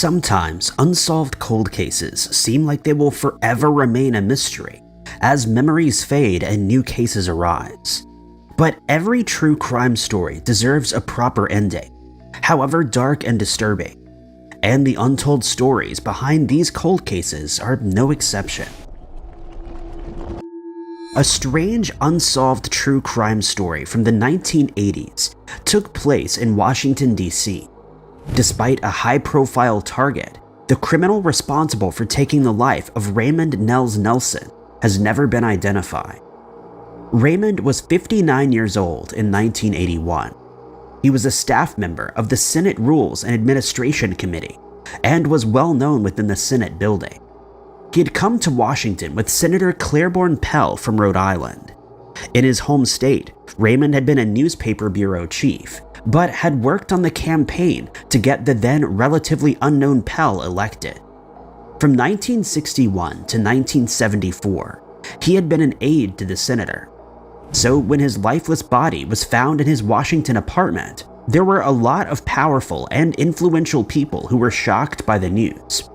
Sometimes unsolved cold cases seem like they will forever remain a mystery as memories fade and new cases arise. But every true crime story deserves a proper ending, however dark and disturbing, and the untold stories behind these cold cases are no exception. A strange, unsolved true crime story from the 1980s took place in Washington, D.C. Despite a high-profile target, the criminal responsible for taking the life of Raymond Nels Nelson has never been identified. Raymond was 59 years old in 1981. He was a staff member of the Senate Rules and Administration Committee and was well known within the Senate building. He had come to Washington with Senator Claiborne Pell from Rhode Island. In his home state, Raymond had been a newspaper bureau chief, but had worked on the campaign to get the then relatively unknown Pell elected. From 1961 to 1974, he had been an aide to the senator. So when his lifeless body was found in his Washington apartment, there were a lot of powerful and influential people who were shocked by the news.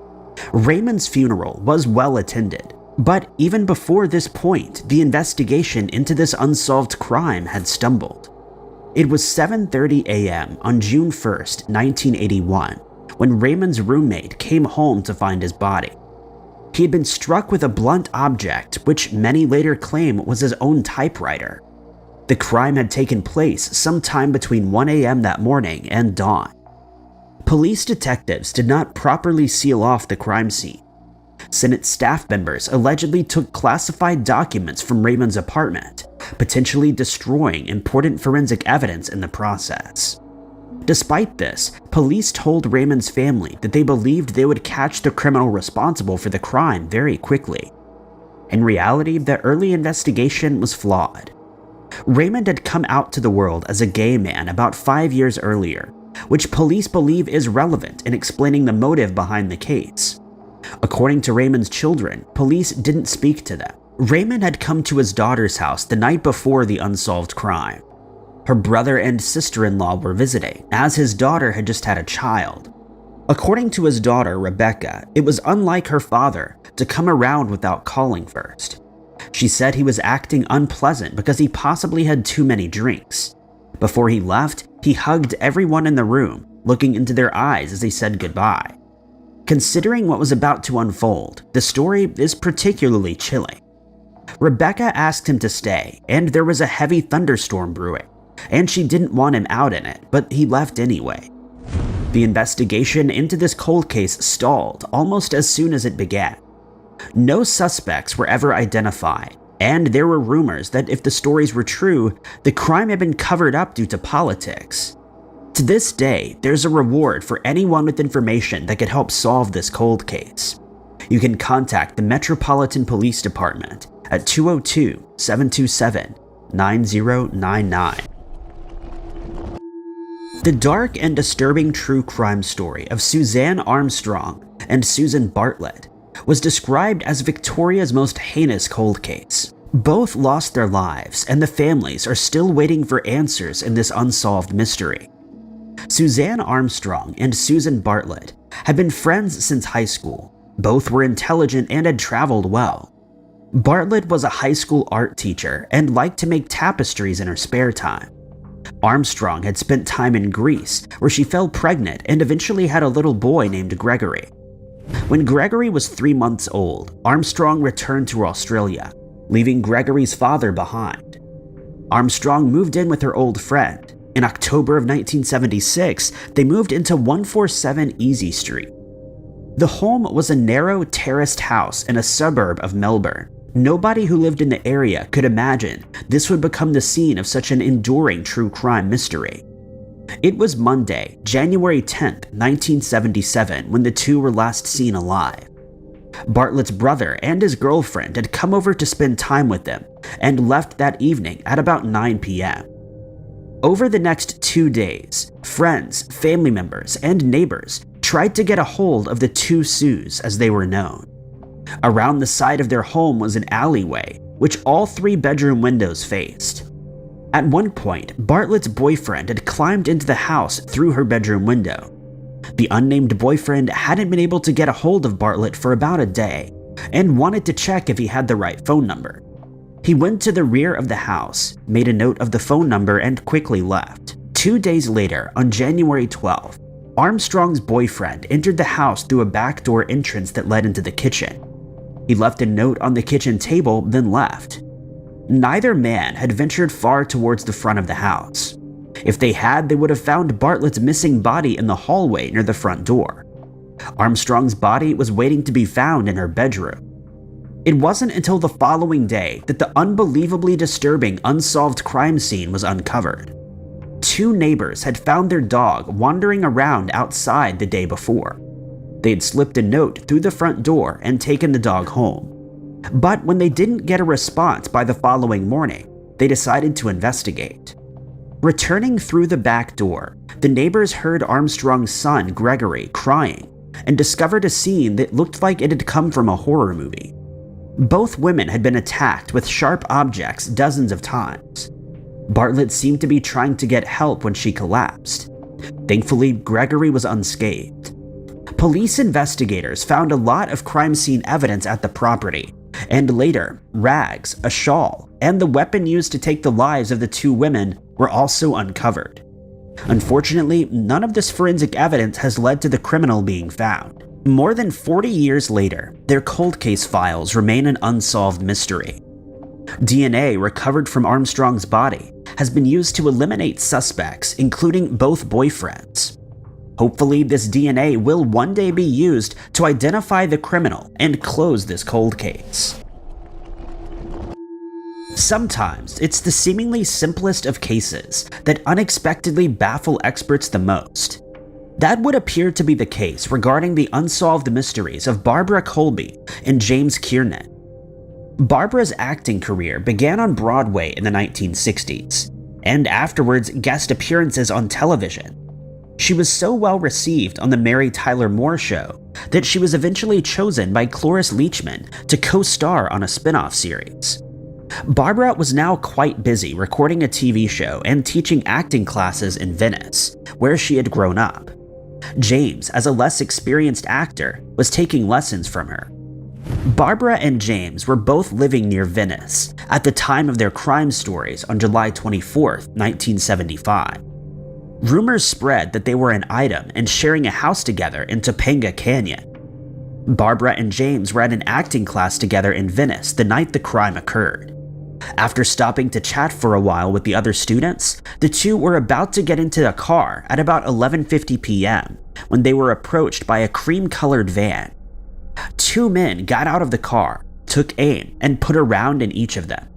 Raymond's funeral was well attended, but even before this point, the investigation into this unsolved crime had stumbled. It was 7:30 a.m. on June 1st, 1981, when Raymond's roommate came home to find his body. He had been struck with a blunt object, which many later claim was his own typewriter. The crime had taken place sometime between 1 a.m. that morning and dawn. Police detectives did not properly seal off the crime scene. Senate staff members allegedly took classified documents from Raymond's apartment, potentially destroying important forensic evidence in the process. Despite this, police told Raymond's family that they believed they would catch the criminal responsible for the crime very quickly. In reality, the early investigation was flawed. Raymond had come out to the world as a gay man about 5 years earlier, which police believe is relevant in explaining the motive behind the case. According to Raymond's children, police didn't speak to them. Raymond had come to his daughter's house the night before the unsolved crime. Her brother and sister-in-law were visiting, as his daughter had just had a child. According to his daughter, Rebecca, it was unlike her father to come around without calling first. She said he was acting unpleasant because he possibly had too many drinks. Before he left, he hugged everyone in the room, looking into their eyes as he said goodbye. Considering what was about to unfold, the story is particularly chilling. Rebecca asked him to stay, and there was a heavy thunderstorm brewing, and she didn't want him out in it, but he left anyway. The investigation into this cold case stalled almost as soon as it began. No suspects were ever identified, and there were rumors that if the stories were true, the crime had been covered up due to politics. To this day, there's a reward for anyone with information that could help solve this cold case. You can contact the Metropolitan Police Department at 202-727-9099. The dark and disturbing true crime story of Suzanne Armstrong and Susan Bartlett was described as Victoria's most heinous cold case. Both lost their lives, and the families are still waiting for answers in this unsolved mystery. Suzanne Armstrong and Susan Bartlett had been friends since high school. Both were intelligent and had traveled well. Bartlett was a high school art teacher and liked to make tapestries in her spare time. Armstrong had spent time in Greece, where she fell pregnant and eventually had a little boy named Gregory. When Gregory was 3 months old, Armstrong returned to Australia, leaving Gregory's father behind. Armstrong moved in with her old friend. In October of 1976, they moved into 147 Easy Street. The home was a narrow, terraced house in a suburb of Melbourne. Nobody who lived in the area could imagine this would become the scene of such an enduring true crime mystery. It was Monday, January 10th, 1977, when the two were last seen alive. Bartlett's brother and his girlfriend had come over to spend time with them and left that evening at about 9 p.m. Over the next 2 days, friends, family members, and neighbors tried to get a hold of the two Sues as they were known. Around the side of their home was an alleyway, which all 3 bedroom windows faced. At one point, Bartlett's boyfriend had climbed into the house through her bedroom window. The unnamed boyfriend hadn't been able to get a hold of Bartlett for about a day and wanted to check if he had the right phone number. He went to the rear of the house, made a note of the phone number, and quickly left. 2 days later, on January 12th, Armstrong's boyfriend entered the house through a back door entrance that led into the kitchen. He left a note on the kitchen table, then left. Neither man had ventured far towards the front of the house. If they had, they would have found Bartlett's missing body in the hallway near the front door. Armstrong's body was waiting to be found in her bedroom. It wasn't until the following day that the unbelievably disturbing unsolved crime scene was uncovered. 2 neighbors had found their dog wandering around outside the day before. They had slipped a note through the front door and taken the dog home. But when they didn't get a response by the following morning, they decided to investigate. Returning through the back door, the neighbors heard Armstrong's son, Gregory, crying and discovered a scene that looked like it had come from a horror movie. Both women had been attacked with sharp objects dozens of times. Bartlett seemed to be trying to get help when she collapsed. Thankfully, Gregory was unscathed. Police investigators found a lot of crime scene evidence at the property, and later, rags, a shawl, and the weapon used to take the lives of the 2 women were also uncovered. Unfortunately, none of this forensic evidence has led to the criminal being found. More than 40 years later, their cold case files remain an unsolved mystery. DNA recovered from Armstrong's body has been used to eliminate suspects, including both boyfriends. Hopefully, this DNA will one day be used to identify the criminal and close this cold case. Sometimes, it's the seemingly simplest of cases that unexpectedly baffle experts the most. That would appear to be the case regarding the unsolved mysteries of Barbara Colby and James Kiernan. Barbara's acting career began on Broadway in the 1960s, and afterwards guest appearances on television. She was so well received on the Mary Tyler Moore Show that she was eventually chosen by Cloris Leachman to co-star on a spin-off series. Barbara was now quite busy recording a TV show and teaching acting classes in Venice, where she had grown up. James, as a less experienced actor, was taking lessons from her. Barbara and James were both living near Venice at the time of their crime stories on July 24, 1975. Rumors spread that they were an item and sharing a house together in Topanga Canyon. Barbara and James were at an acting class together in Venice the night the crime occurred. After stopping to chat for a while with the other students, the two were about to get into a car at about 11:50 p.m. when they were approached by a cream-colored van. 2 men got out of the car, took aim, and put a round in each of them.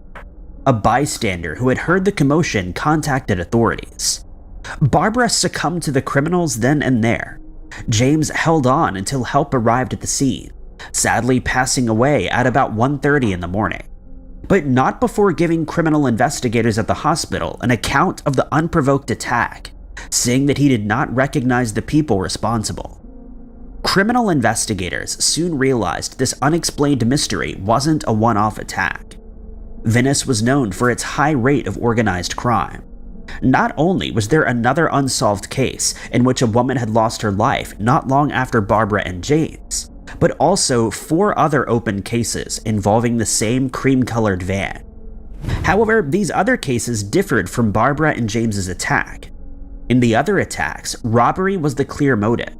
A bystander who had heard the commotion contacted authorities. Barbara succumbed to the criminals then and there. James held on until help arrived at the scene, sadly passing away at about 1:30 in the morning, but not before giving criminal investigators at the hospital an account of the unprovoked attack, saying that he did not recognize the people responsible. Criminal investigators soon realized this unexplained mystery wasn't a one-off attack. Venice was known for its high rate of organized crime. Not only was there another unsolved case in which a woman had lost her life not long after Barbara and James, but also 4 other open cases involving the same cream-colored van. However, these other cases differed from Barbara and James's attack. In the other attacks, robbery was the clear motive.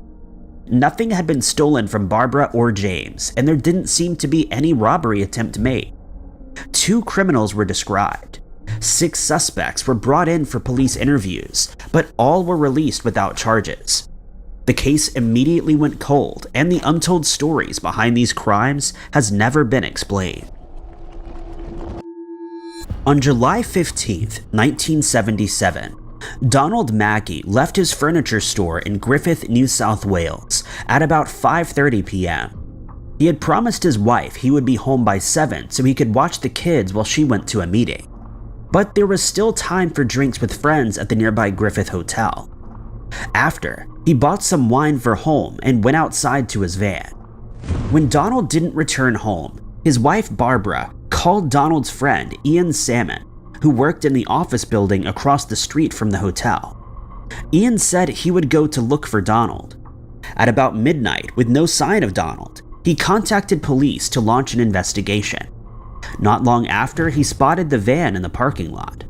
Nothing had been stolen from Barbara or James, and there didn't seem to be any robbery attempt made. 2 criminals were described. 6 suspects were brought in for police interviews, but all were released without charges. The case immediately went cold, and the untold stories behind these crimes has never been explained. On July 15, 1977, Donald Mackey left his furniture store in Griffith, New South Wales at about 5:30 p.m. He had promised his wife he would be home by 7 so he could watch the kids while she went to a meeting. But there was still time for drinks with friends at the nearby Griffith Hotel. After, he bought some wine for home and went outside to his van. When Donald didn't return home, his wife Barbara called Donald's friend Ian Salmon, who worked in the office building across the street from the hotel. Ian said he would go to look for Donald. At about midnight, with no sign of Donald, he contacted police to launch an investigation. Not long after, he spotted the van in the parking lot.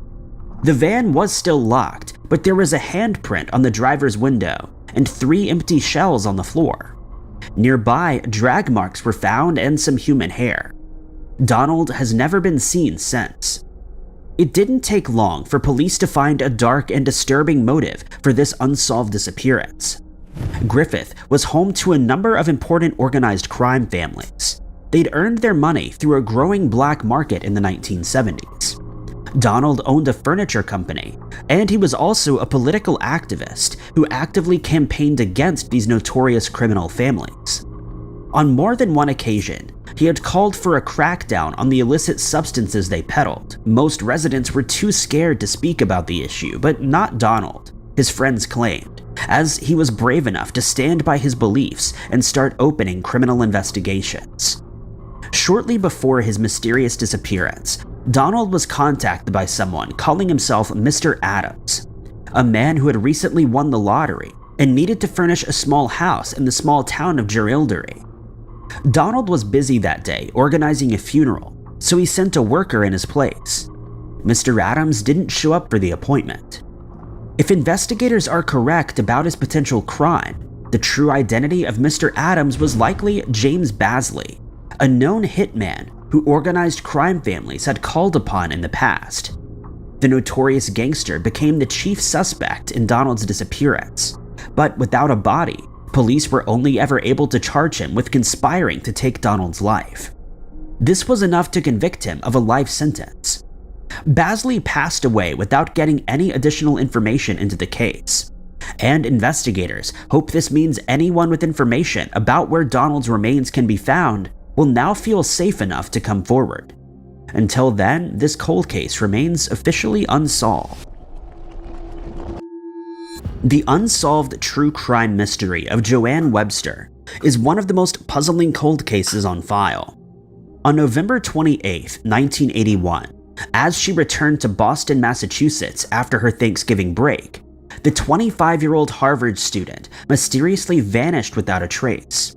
The van was still locked, but there was a handprint on the driver's window and 3 empty shells on the floor. Nearby, drag marks were found and some human hair. Donald has never been seen since. It didn't take long for police to find a dark and disturbing motive for this unsolved disappearance. Griffith was home to a number of important organized crime families. They'd earned their money through a growing black market in the 1970s. Donald owned a furniture company, and he was also a political activist who actively campaigned against these notorious criminal families. On more than one occasion, he had called for a crackdown on the illicit substances they peddled. Most residents were too scared to speak about the issue, but not Donald, his friends claimed, as he was brave enough to stand by his beliefs and start opening criminal investigations. Shortly before his mysterious disappearance, Donald was contacted by someone calling himself Mr. Adams, a man who had recently won the lottery and needed to furnish a small house in the small town of Jerilderie. Donald was busy that day organizing a funeral, so he sent a worker in his place. Mr. Adams didn't show up for the appointment. If investigators are correct about his potential crime, the true identity of Mr. Adams was likely James Basley, a known hitman who organized crime families had called upon in the past. The notorious gangster became the chief suspect in Donald's disappearance, but without a body, police were only ever able to charge him with conspiring to take Donald's life. This was enough to convict him of a life sentence. Basley passed away without getting any additional information into the case, and investigators hope this means anyone with information about where Donald's remains can be found will now feel safe enough to come forward. Until then, this cold case remains officially unsolved. The unsolved true crime mystery of Joanne Webster is one of the most puzzling cold cases on file. On November 28, 1981, as she returned to Boston, Massachusetts after her Thanksgiving break, the 25-year-old Harvard student mysteriously vanished without a trace.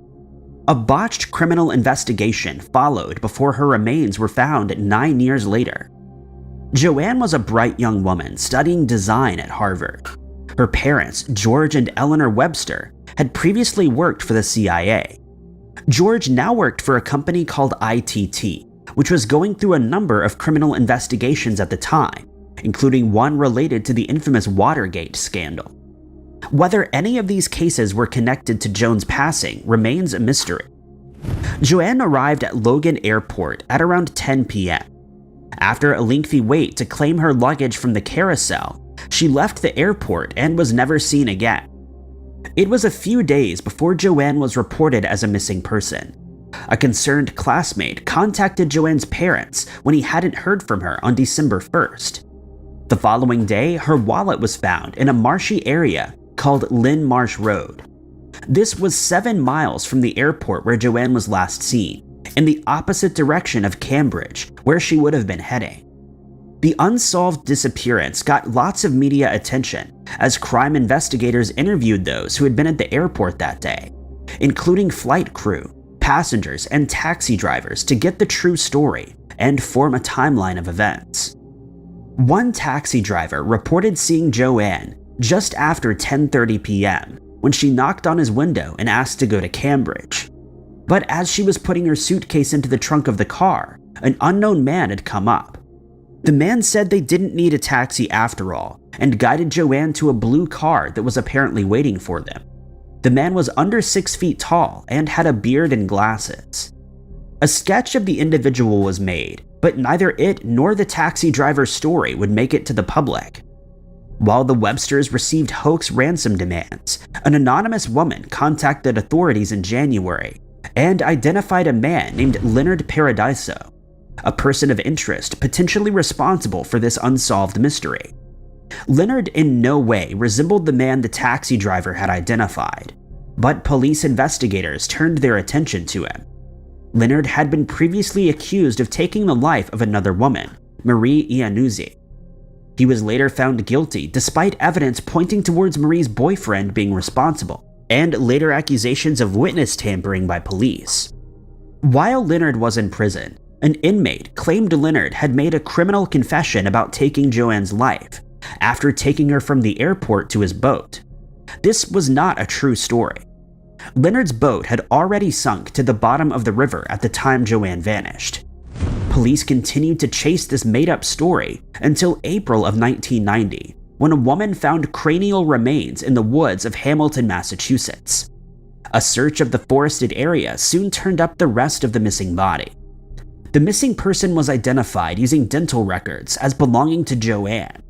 A botched criminal investigation followed before her remains were found 9 years later. Joanne was a bright young woman studying design at Harvard. Her parents, George and Eleanor Webster, had previously worked for the CIA. George now worked for a company called ITT, which was going through a number of criminal investigations at the time, including one related to the infamous Watergate scandal. Whether any of these cases were connected to Joan's passing remains a mystery. Joanne arrived at Logan Airport at around 10 p.m. After a lengthy wait to claim her luggage from the carousel, she left the airport and was never seen again. It was a few days before Joanne was reported as a missing person. A concerned classmate contacted Joanne's parents when he hadn't heard from her on December 1st. The following day, her wallet was found in a marshy area called Lynn Marsh Road. This was 7 miles from the airport where Joanne was last seen, in the opposite direction of Cambridge, where she would have been heading. The unsolved disappearance got lots of media attention as crime investigators interviewed those who had been at the airport that day, including flight crew, passengers, and taxi drivers to get the true story and form a timeline of events. One taxi driver reported seeing Joanne just after 10:30 p.m. when she knocked on his window and asked to go to Cambridge. But as she was putting her suitcase into the trunk of the car, an unknown man had come up. The man said they didn't need a taxi after all and guided Joanne to a blue car that was apparently waiting for them. The man was under 6 feet tall and had a beard and glasses. A sketch of the individual was made, but neither it nor the taxi driver's story would make it to the public. While the Websters received hoax ransom demands, an anonymous woman contacted authorities in January and identified a man named Leonard Paradiso, a person of interest potentially responsible for this unsolved mystery. Leonard in no way resembled the man the taxi driver had identified, but police investigators turned their attention to him. Leonard had been previously accused of taking the life of another woman, Marie Iannuzzi. He was later found guilty despite evidence pointing towards Marie's boyfriend being responsible, and later accusations of witness tampering by police. While Leonard was in prison, an inmate claimed Leonard had made a criminal confession about taking Joanne's life after taking her from the airport to his boat. This was not a true story. Leonard's boat had already sunk to the bottom of the river at the time Joanne vanished. Police continued to chase this made-up story until April of 1990, when a woman found cranial remains in the woods of Hamilton, Massachusetts. A search of the forested area soon turned up the rest of the missing body. The missing person was identified using dental records as belonging to Joanne.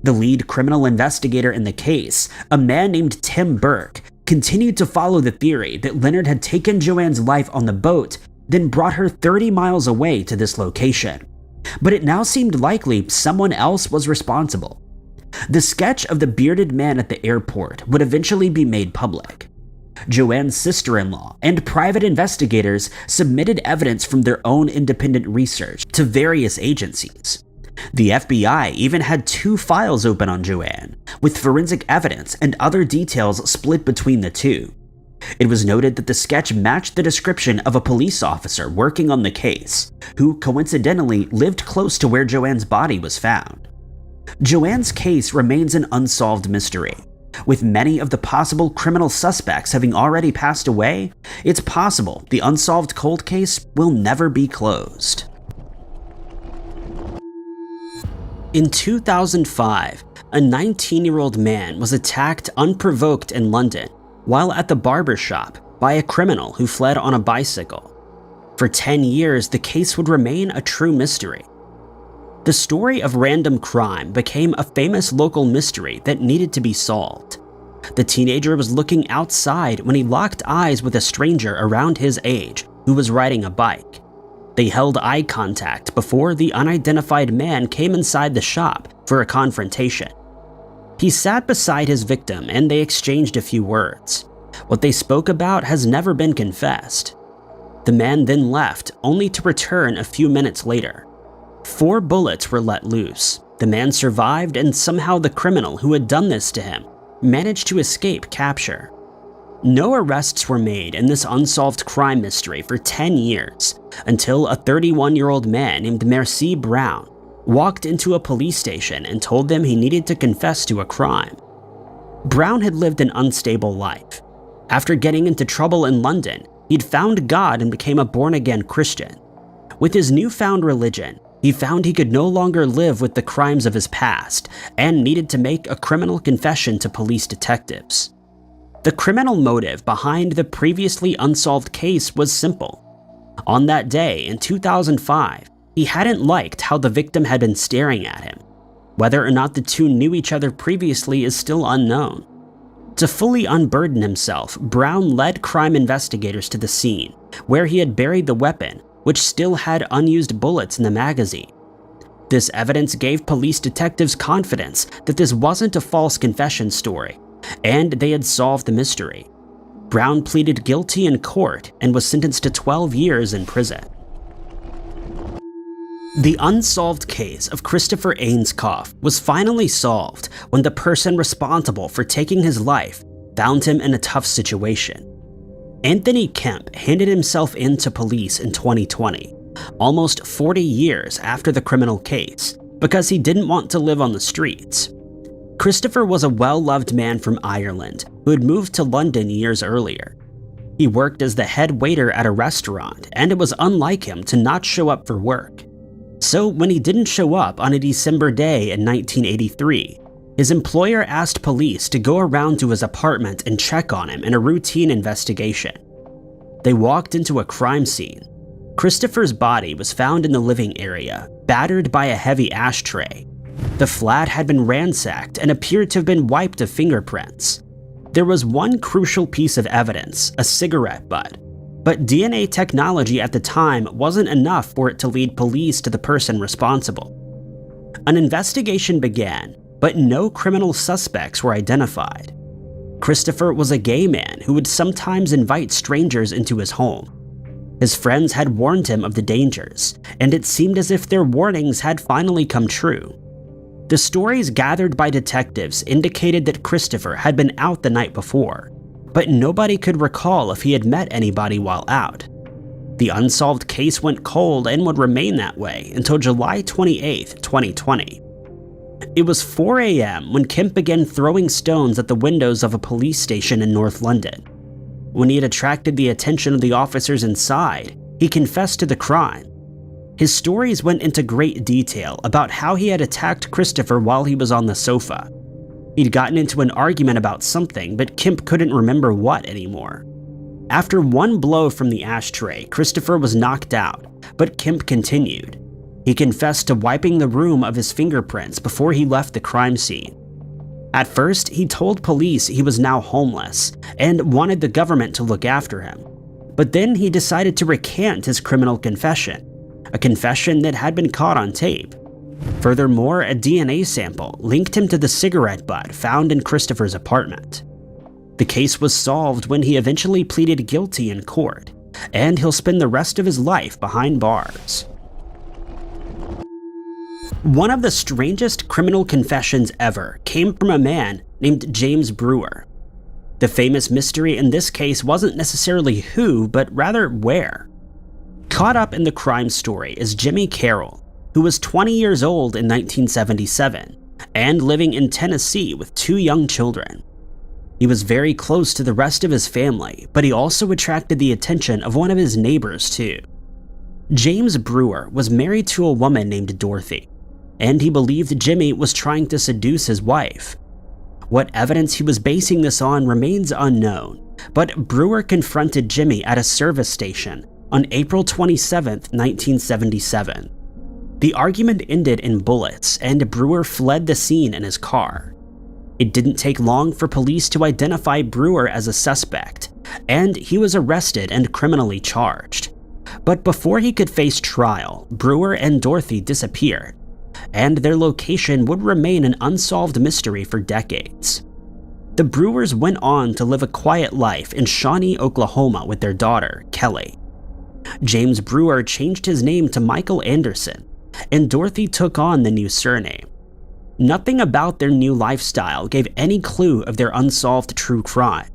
The lead criminal investigator in the case, a man named Tim Burke, continued to follow the theory that Leonard had taken Joanne's life on the boat, then brought her 30 miles away to this location. But it now seemed likely someone else was responsible. The sketch of the bearded man at the airport would eventually be made public. Joanne's sister-in-law and private investigators submitted evidence from their own independent research to various agencies. The FBI even had 2 files open on Joanne, with forensic evidence and other details split between the two. It was noted that the sketch matched the description of a police officer working on the case, who coincidentally lived close to where Joanne's body was found. Joanne's case remains an unsolved mystery. With many of the possible criminal suspects having already passed away, it's possible the unsolved cold case will never be closed. In 2005, a 19-year-old man was attacked unprovoked in London while at the barber shop by a criminal who fled on a bicycle. For 10 years, the case would remain a true mystery. The story of random crime became a famous local mystery that needed to be solved. The teenager was looking outside when he locked eyes with a stranger around his age who was riding a bike. They held eye contact before the unidentified man came inside the shop for a confrontation. He sat beside his victim and they exchanged a few words. What they spoke about has never been confessed. The man then left, only to return a few minutes later. 4 bullets were let loose. The man survived, and somehow the criminal who had done this to him managed to escape capture. No arrests were made in this unsolved crime mystery for 10 years, until a 31-year-old man named Merci Brown walked into a police station and told them he needed to confess to a crime. Brown had lived an unstable life. After getting into trouble in London, he'd found God and became a born-again Christian. With his newfound religion, he found he could no longer live with the crimes of his past and needed to make a criminal confession to police detectives. The criminal motive behind the previously unsolved case was simple. On that day in 2005, he hadn't liked how the victim had been staring at him. Whether or not the two knew each other previously is still unknown. To fully unburden himself, Brown led crime investigators to the scene, where he had buried the weapon, which still had unused bullets in the magazine. This evidence gave police detectives confidence that this wasn't a false confession story, and they had solved the mystery. Brown pleaded guilty in court and was sentenced to 12 years in prison. The unsolved case of Christopher Ainscough was finally solved when the person responsible for taking his life found him in a tough situation. Anthony Kemp handed himself in to police in 2020, almost 40 years after the criminal case, because he didn't want to live on the streets. Christopher was a well-loved man from Ireland who had moved to London years earlier. He worked as the head waiter at a restaurant, and it was unlike him to not show up for work. So when he didn't show up on a December day in 1983, his employer asked police to go around to his apartment and check on him in a routine investigation. They walked into a crime scene. Christopher's body was found in the living area, battered by a heavy ashtray. The flat had been ransacked and appeared to have been wiped of fingerprints. There was one crucial piece of evidence, a cigarette butt, but DNA technology at the time wasn't enough for it to lead police to the person responsible. An investigation began, but no criminal suspects were identified. Christopher was a gay man who would sometimes invite strangers into his home. His friends had warned him of the dangers, and it seemed as if their warnings had finally come true. The stories gathered by detectives indicated that Christopher had been out the night before, but nobody could recall if he had met anybody while out. The unsolved case went cold and would remain that way until July 28, 2020. It was 4 a.m. when Kemp began throwing stones at the windows of a police station in North London. When he had attracted the attention of the officers inside, he confessed to the crime. His stories went into great detail about how he had attacked Christopher while he was on the sofa. He'd gotten into an argument about something, but Kemp couldn't remember what anymore. After one blow from the ashtray, Christopher was knocked out, but Kemp continued. He confessed to wiping the room of his fingerprints before he left the crime scene. At first, he told police he was now homeless and wanted the government to look after him. But then he decided to recant his criminal confession, a confession that had been caught on tape. Furthermore, a DNA sample linked him to the cigarette butt found in Christopher's apartment. The case was solved when he eventually pleaded guilty in court, and he'll spend the rest of his life behind bars. One of the strangest criminal confessions ever came from a man named James Brewer. The famous mystery in this case wasn't necessarily who, but rather where. Caught up in the crime story is Jimmy Carroll, who was 20 years old in 1977 and living in Tennessee with 2 young children. He was very close to the rest of his family, but he also attracted the attention of one of his neighbors too. James Brewer was married to a woman named Dorothy, and he believed Jimmy was trying to seduce his wife. What evidence he was basing this on remains unknown, but Brewer confronted Jimmy at a service station on April 27, 1977. The argument ended in bullets, and Brewer fled the scene in his car. It didn't take long for police to identify Brewer as a suspect, and he was arrested and criminally charged. But before he could face trial, Brewer and Dorothy disappeared, and their location would remain an unsolved mystery for decades. The Brewers went on to live a quiet life in Shawnee, Oklahoma with their daughter, Kelly. James Brewer changed his name to Michael Anderson, and Dorothy took on the new surname. Nothing about their new lifestyle gave any clue of their unsolved true crime.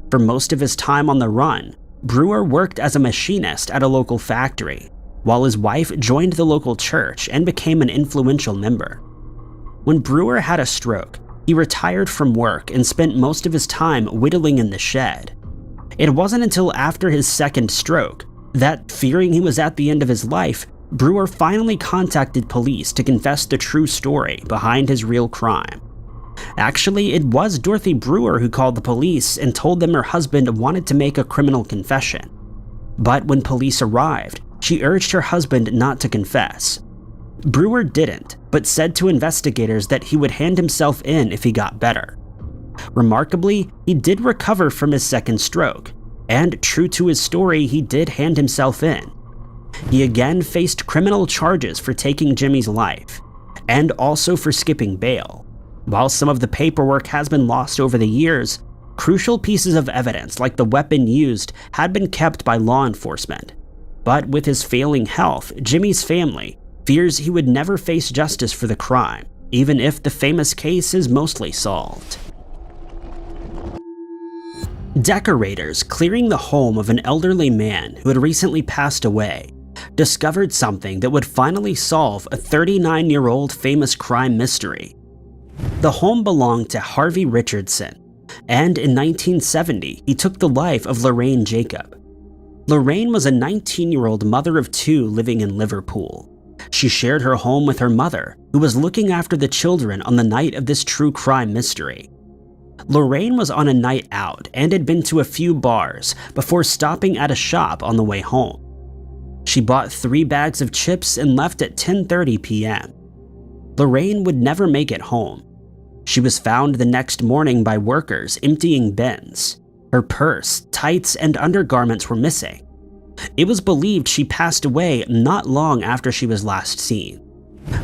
For most of his time on the run, Brewer worked as a machinist at a local factory, while his wife joined the local church and became an influential member. When Brewer had a stroke, he retired from work and spent most of his time whittling in the shed. It wasn't until after his second stroke that, fearing he was at the end of his life, Brewer finally contacted police to confess the true story behind his real crime. Actually, it was Dorothy Brewer who called the police and told them her husband wanted to make a criminal confession. But when police arrived, she urged her husband not to confess. Brewer didn't, but said to investigators that he would hand himself in if he got better. Remarkably, he did recover from his second stroke, and true to his story, he did hand himself in. He again faced criminal charges for taking Jimmy's life, and also for skipping bail. While some of the paperwork has been lost over the years, crucial pieces of evidence like the weapon used had been kept by law enforcement. But with his failing health, Jimmy's family fears he would never face justice for the crime, even if the famous case is mostly solved. Decorators clearing the home of an elderly man who had recently passed away discovered something that would finally solve a 39-year-old famous crime mystery. The home belonged to Harvey Richardson, and in 1970, he took the life of Lorraine Jacob. Lorraine was a 19-year-old mother of 2 living in Liverpool. She shared her home with her mother, who was looking after the children on the night of this true crime mystery. Lorraine was on a night out and had been to a few bars before stopping at a shop on the way home. She bought 3 bags of chips and left at 10:30 p.m. Lorraine would never make it home. She was found the next morning by workers emptying bins. Her purse, tights, and undergarments were missing. It was believed she passed away not long after she was last seen.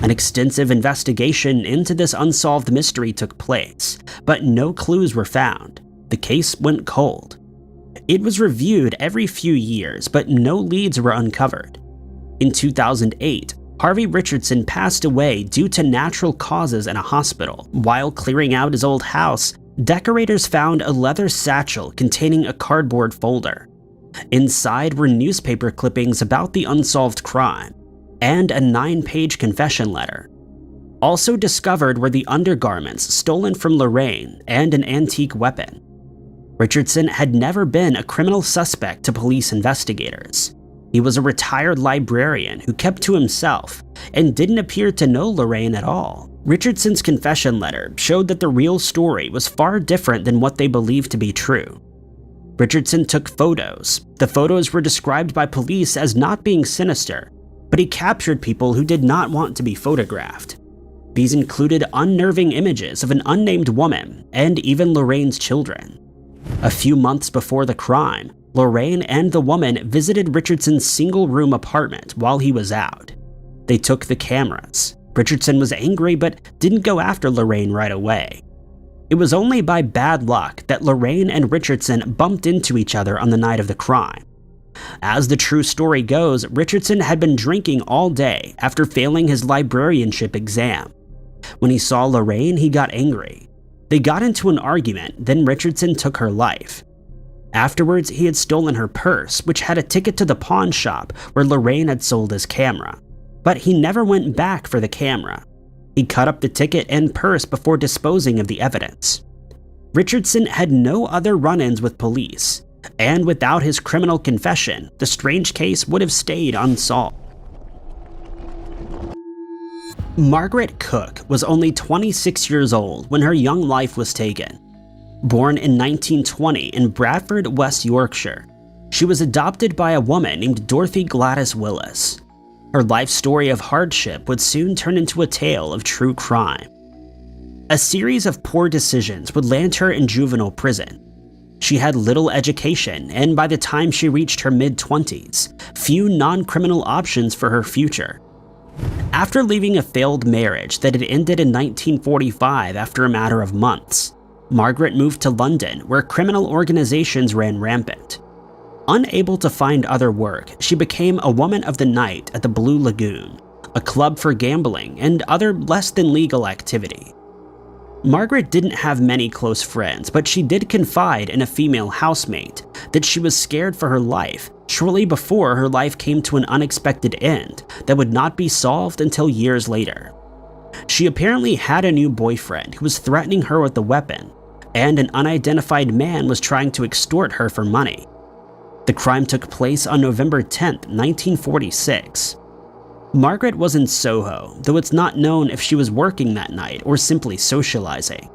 An extensive investigation into this unsolved mystery took place, but no clues were found. The case went cold. It was reviewed every few years, but no leads were uncovered. In 2008, Harvey Richardson passed away due to natural causes in a hospital. While clearing out his old house, Decorators found a leather satchel containing a cardboard folder. Inside were newspaper clippings about the unsolved crime and a 9-page confession letter. Also discovered were the undergarments stolen from Lorraine and an antique weapon. Richardson had never been a criminal suspect to police investigators. He was a retired librarian who kept to himself and didn't appear to know Lorraine at all. Richardson's confession letter showed that the real story was far different than what they believed to be true. Richardson took photos. The photos were described by police as not being sinister, but he captured people who did not want to be photographed. These included unnerving images of an unnamed woman and even Lorraine's children. A few months before the crime, Lorraine and the woman visited Richardson's single-room apartment while he was out. They took the cameras. Richardson was angry but didn't go after Lorraine right away. It was only by bad luck that Lorraine and Richardson bumped into each other on the night of the crime. As the true story goes, Richardson had been drinking all day after failing his librarianship exam. When he saw Lorraine, he got angry. They got into an argument, then Richardson took her life. Afterwards, he had stolen her purse, which had a ticket to the pawn shop where Lorraine had sold his camera. But he never went back for the camera. He cut up the ticket and purse before disposing of the evidence. Richardson had no other run-ins with police, and without his criminal confession, the strange case would have stayed unsolved. Margaret Cook was only 26 years old when her young life was taken. Born in 1920 in Bradford, West Yorkshire, she was adopted by a woman named Dorothy Gladys Willis. Her life story of hardship would soon turn into a tale of true crime. A series of poor decisions would land her in juvenile prison. She had little education, and by the time she reached her mid-20s, few non-criminal options for her future. After leaving a failed marriage that had ended in 1945 after a matter of months, Margaret moved to London, where criminal organizations ran rampant. Unable to find other work, she became a woman of the night at the Blue Lagoon, a club for gambling and other less-than-legal activity. Margaret didn't have many close friends, but she did confide in a female housemate that she was scared for her life shortly before her life came to an unexpected end that would not be solved until years later. She apparently had a new boyfriend who was threatening her with a weapon, and an unidentified man was trying to extort her for money. The crime took place on November 10, 1946. Margaret was in Soho, though it's not known if she was working that night or simply socializing.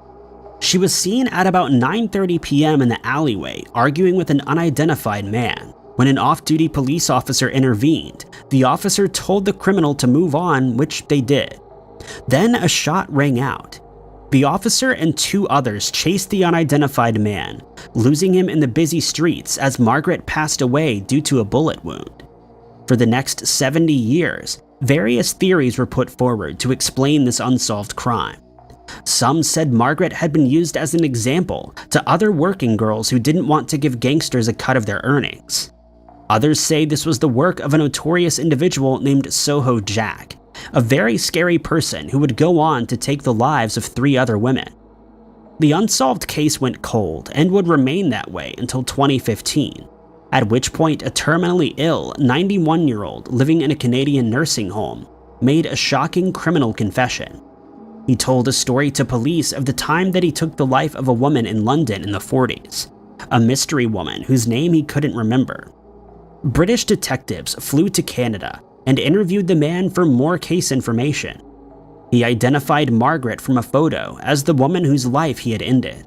She was seen at about 9:30 p.m. in the alleyway arguing with an unidentified man. When an off-duty police officer intervened, the officer told the criminal to move on, which they did. Then a shot rang out. The officer and two others chased the unidentified man, losing him in the busy streets as Margaret passed away due to a bullet wound. For the next 70 years, various theories were put forward to explain this unsolved crime. Some said Margaret had been used as an example to other working girls who didn't want to give gangsters a cut of their earnings. Others say this was the work of a notorious individual named Soho Jack, a very scary person who would go on to take the lives of 3 other women. The unsolved case went cold and would remain that way until 2015, at which point a terminally ill 91-year-old living in a Canadian nursing home made a shocking criminal confession. He told a story to police of the time that he took the life of a woman in London in the 40s, a mystery woman whose name he couldn't remember. British detectives flew to Canada and interviewed the man for more case information. He identified Margaret from a photo as the woman whose life he had ended.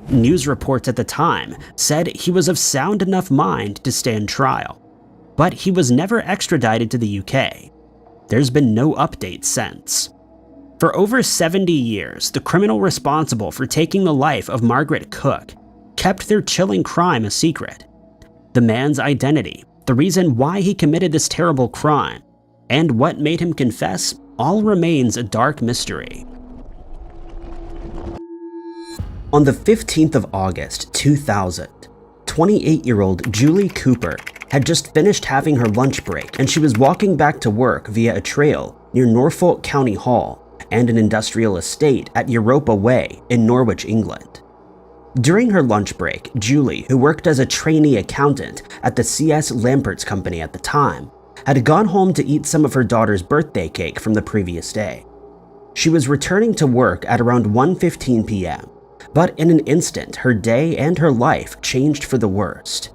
News reports at the time said he was of sound enough mind to stand trial, but he was never extradited to the UK. There's been no update since. For over 70 years, the criminal responsible for taking the life of Margaret Cook kept their chilling crime a secret. The man's identity, the reason why he committed this terrible crime, and what made him confess all remains a dark mystery. On the 15th of August, 2000, 28-year-old Julie Cooper had just finished having her lunch break and she was walking back to work via a trail near Norfolk County Hall and an industrial estate at Europa Way in Norwich, England. During her lunch break, Julie, who worked as a trainee accountant at the C.S. Lampert's company at the time, had gone home to eat some of her daughter's birthday cake from the previous day. She was returning to work at around 1:15 p.m., but in an instant, her day and her life changed for the worst.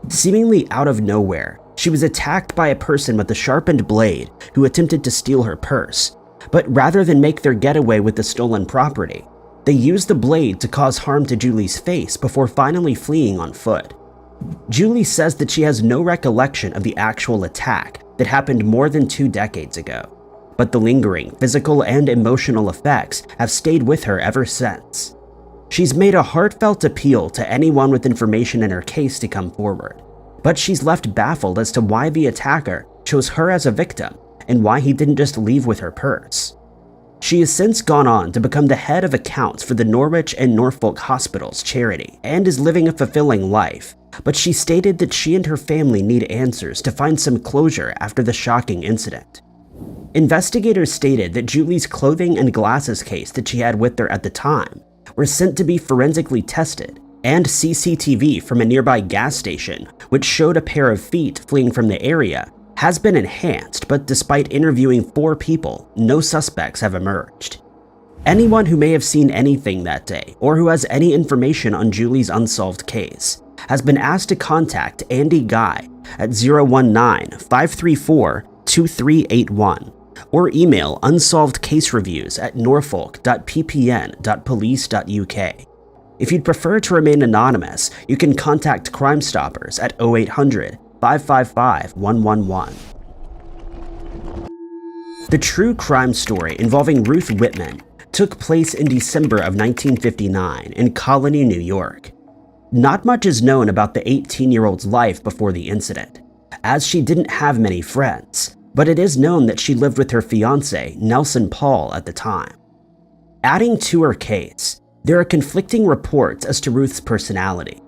Seemingly out of nowhere, she was attacked by a person with a sharpened blade who attempted to steal her purse, but rather than make their getaway with the stolen property, they used the blade to cause harm to Julie's face before finally fleeing on foot. Julie says that she has no recollection of the actual attack that happened more than 2 decades ago, but the lingering physical and emotional effects have stayed with her ever since. She's made a heartfelt appeal to anyone with information in her case to come forward, but she's left baffled as to why the attacker chose her as a victim and why he didn't just leave with her purse. She has since gone on to become the head of accounts for the Norwich and Norfolk Hospitals charity and is living a fulfilling life, but she stated that she and her family need answers to find some closure after the shocking incident. Investigators stated that Julie's clothing and glasses case that she had with her at the time were sent to be forensically tested, and CCTV from a nearby gas station, which showed a pair of feet fleeing from the area, has been enhanced, but despite interviewing 4 people, no suspects have emerged. Anyone who may have seen anything that day, or who has any information on Julie's unsolved case, has been asked to contact Andy Guy at 019-534-2381, or email unsolvedcasereviews at norfolk.ppn.police.uk. If you'd prefer to remain anonymous, you can contact Crime Stoppers at 0800-555-111. The true crime story involving Ruth Whitman took place in December of 1959 in Colony, New York. Not much is known about the 18-year-old's life before the incident, as she didn't have many friends, but it is known that she lived with her fiancé, Nelson Paul, at the time. Adding to her case, there are conflicting reports as to Ruth's personality.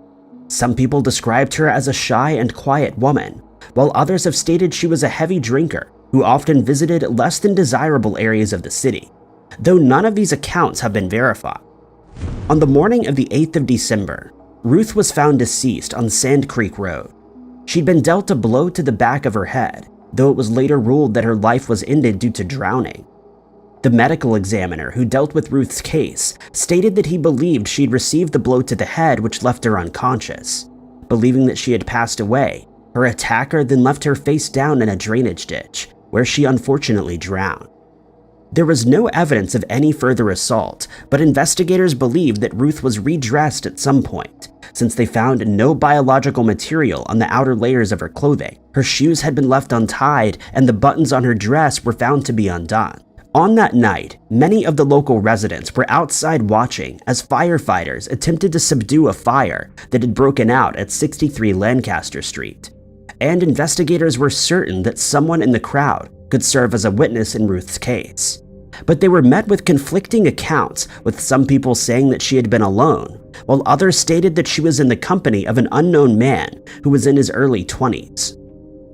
Some people described her as a shy and quiet woman, while others have stated she was a heavy drinker who often visited less than desirable areas of the city, though none of these accounts have been verified. On the morning of the 8th of December, Ruth was found deceased on Sand Creek Road. She'd been dealt a blow to the back of her head, though it was later ruled that her life was ended due to drowning. The medical examiner who dealt with Ruth's case stated that he believed she'd received the blow to the head which left her unconscious. Believing that she had passed away, her attacker then left her face down in a drainage ditch, where she unfortunately drowned. There was no evidence of any further assault, but investigators believe that Ruth was redressed at some point, since they found no biological material on the outer layers of her clothing. Her shoes had been left untied, and the buttons on her dress were found to be undone. On that night, many of the local residents were outside watching as firefighters attempted to subdue a fire that had broken out at 63 Lancaster Street, and investigators were certain that someone in the crowd could serve as a witness in Ruth's case. But they were met with conflicting accounts, with some people saying that she had been alone, while others stated that she was in the company of an unknown man who was in his early 20s.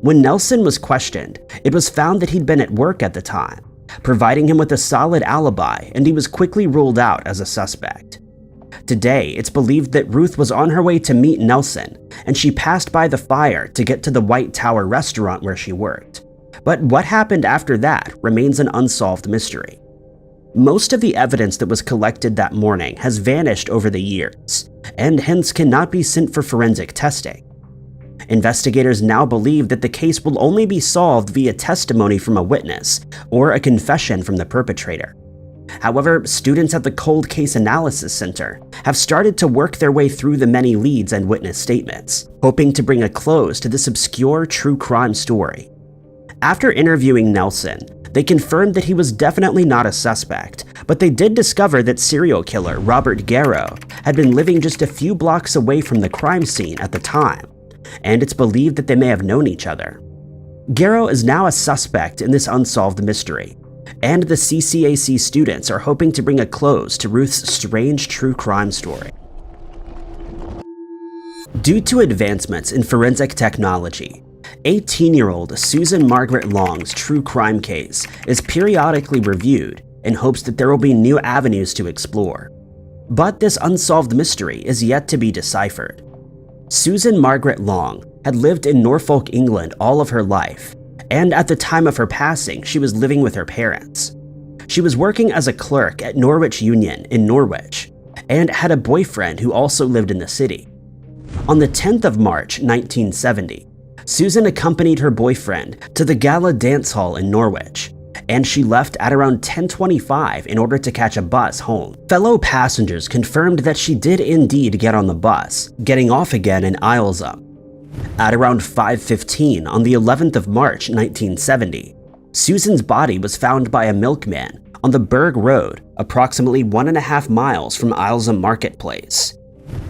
When Nelson was questioned, it was found that he'd been at work at the time, providing him with a solid alibi, and he was quickly ruled out as a suspect. Today, it's believed that Ruth was on her way to meet Nelson, and she passed by the fire to get to the White Tower restaurant where she worked. But what happened after that remains an unsolved mystery. Most of the evidence that was collected that morning has vanished over the years, and hence cannot be sent for forensic testing. Investigators now believe that the case will only be solved via testimony from a witness or a confession from the perpetrator. However, students at the Cold Case Analysis Center have started to work their way through the many leads and witness statements, hoping to bring a close to this obscure true crime story. After interviewing Nelson, they confirmed that he was definitely not a suspect, but they did discover that serial killer Robert Garrow had been living just a few blocks away from the crime scene at the time, and it's believed that they may have known each other. Garrow is now a suspect in this unsolved mystery, and the CCAC students are hoping to bring a close to Ruth's strange true crime story. Due to advancements in forensic technology, 18-year-old Susan Margaret Long's true crime case is periodically reviewed in hopes that there will be new avenues to explore. But this unsolved mystery is yet to be deciphered. Susan Margaret Long had lived in Norfolk, England all of her life, and at the time of her passing, she was living with her parents. She was working as a clerk at Norwich Union in Norwich, and had a boyfriend who also lived in the city. On the 10th of March, 1970, Susan accompanied her boyfriend to the Gala Dance Hall in Norwich, and she left at around 10:25 in order to catch a bus home. Fellow passengers confirmed that she did indeed get on the bus, getting off again in Aylsham. At around 5:15 on the 11th of March, 1970, Susan's body was found by a milkman on the Berg Road, approximately 1.5 miles from Aylsham Marketplace.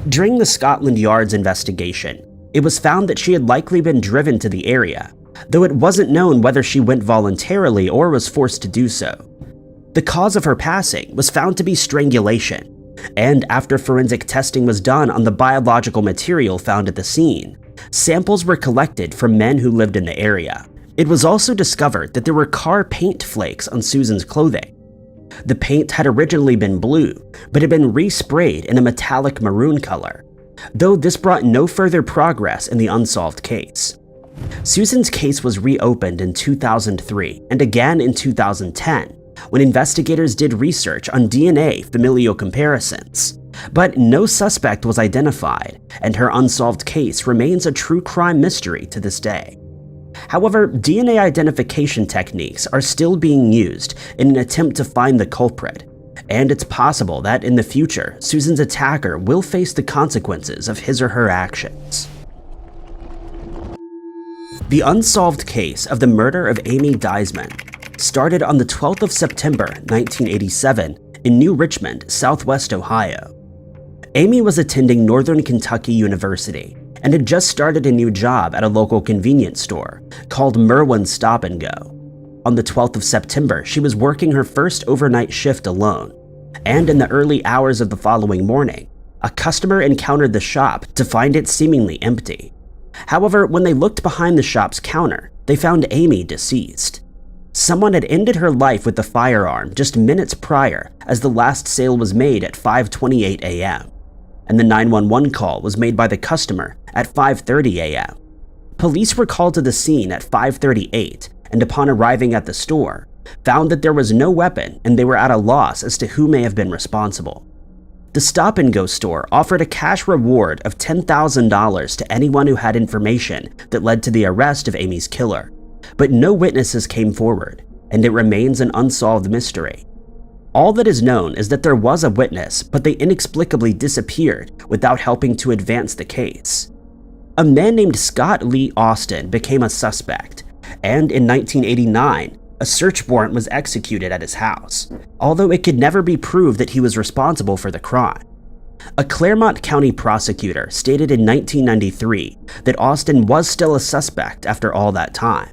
During the Scotland Yard's investigation, it was found that she had likely been driven to the area, though it wasn't known whether she went voluntarily or was forced to do so. The cause of her passing was found to be strangulation, and after forensic testing was done on the biological material found at the scene, samples were collected from men who lived in the area. It was also discovered that there were car paint flakes on Susan's clothing. The paint had originally been blue, but had been resprayed in a metallic maroon color, though this brought no further progress in the unsolved case. Susan's case was reopened in 2003 and again in 2010 when investigators did research on DNA familial comparisons, but no suspect was identified, and her unsolved case remains a true crime mystery to this day. However, DNA identification techniques are still being used in an attempt to find the culprit, and it's possible that in the future, Susan's attacker will face the consequences of his or her actions. The unsolved case of the murder of Amy Deisman started on the 12th of September, 1987 in New Richmond, Southwest Ohio. Amy was attending Northern Kentucky University and had just started a new job at a local convenience store called Merwin Stop and Go. On the 12th of September, she was working her first overnight shift alone, and in the early hours of the following morning, a customer encountered the shop to find it seemingly empty. However, when they looked behind the shop's counter, they found Amy deceased. Someone had ended her life with a firearm just minutes prior, as the last sale was made at 5:28 a.m., and the 911 call was made by the customer at 5:30 a.m. Police were called to the scene at 5:38, and upon arriving at the store, found that there was no weapon and they were at a loss as to who may have been responsible. The Stop and Go store offered a cash reward of $10,000 to anyone who had information that led to the arrest of Amy's killer, but no witnesses came forward, and it remains an unsolved mystery. All that is known is that there was a witness, but they inexplicably disappeared without helping to advance the case. A man named Scott Lee Austin became a suspect, and in 1989, a search warrant was executed at his house, although it could never be proved that he was responsible for the crime. A Claremont County prosecutor stated in 1993 that Austin was still a suspect after all that time.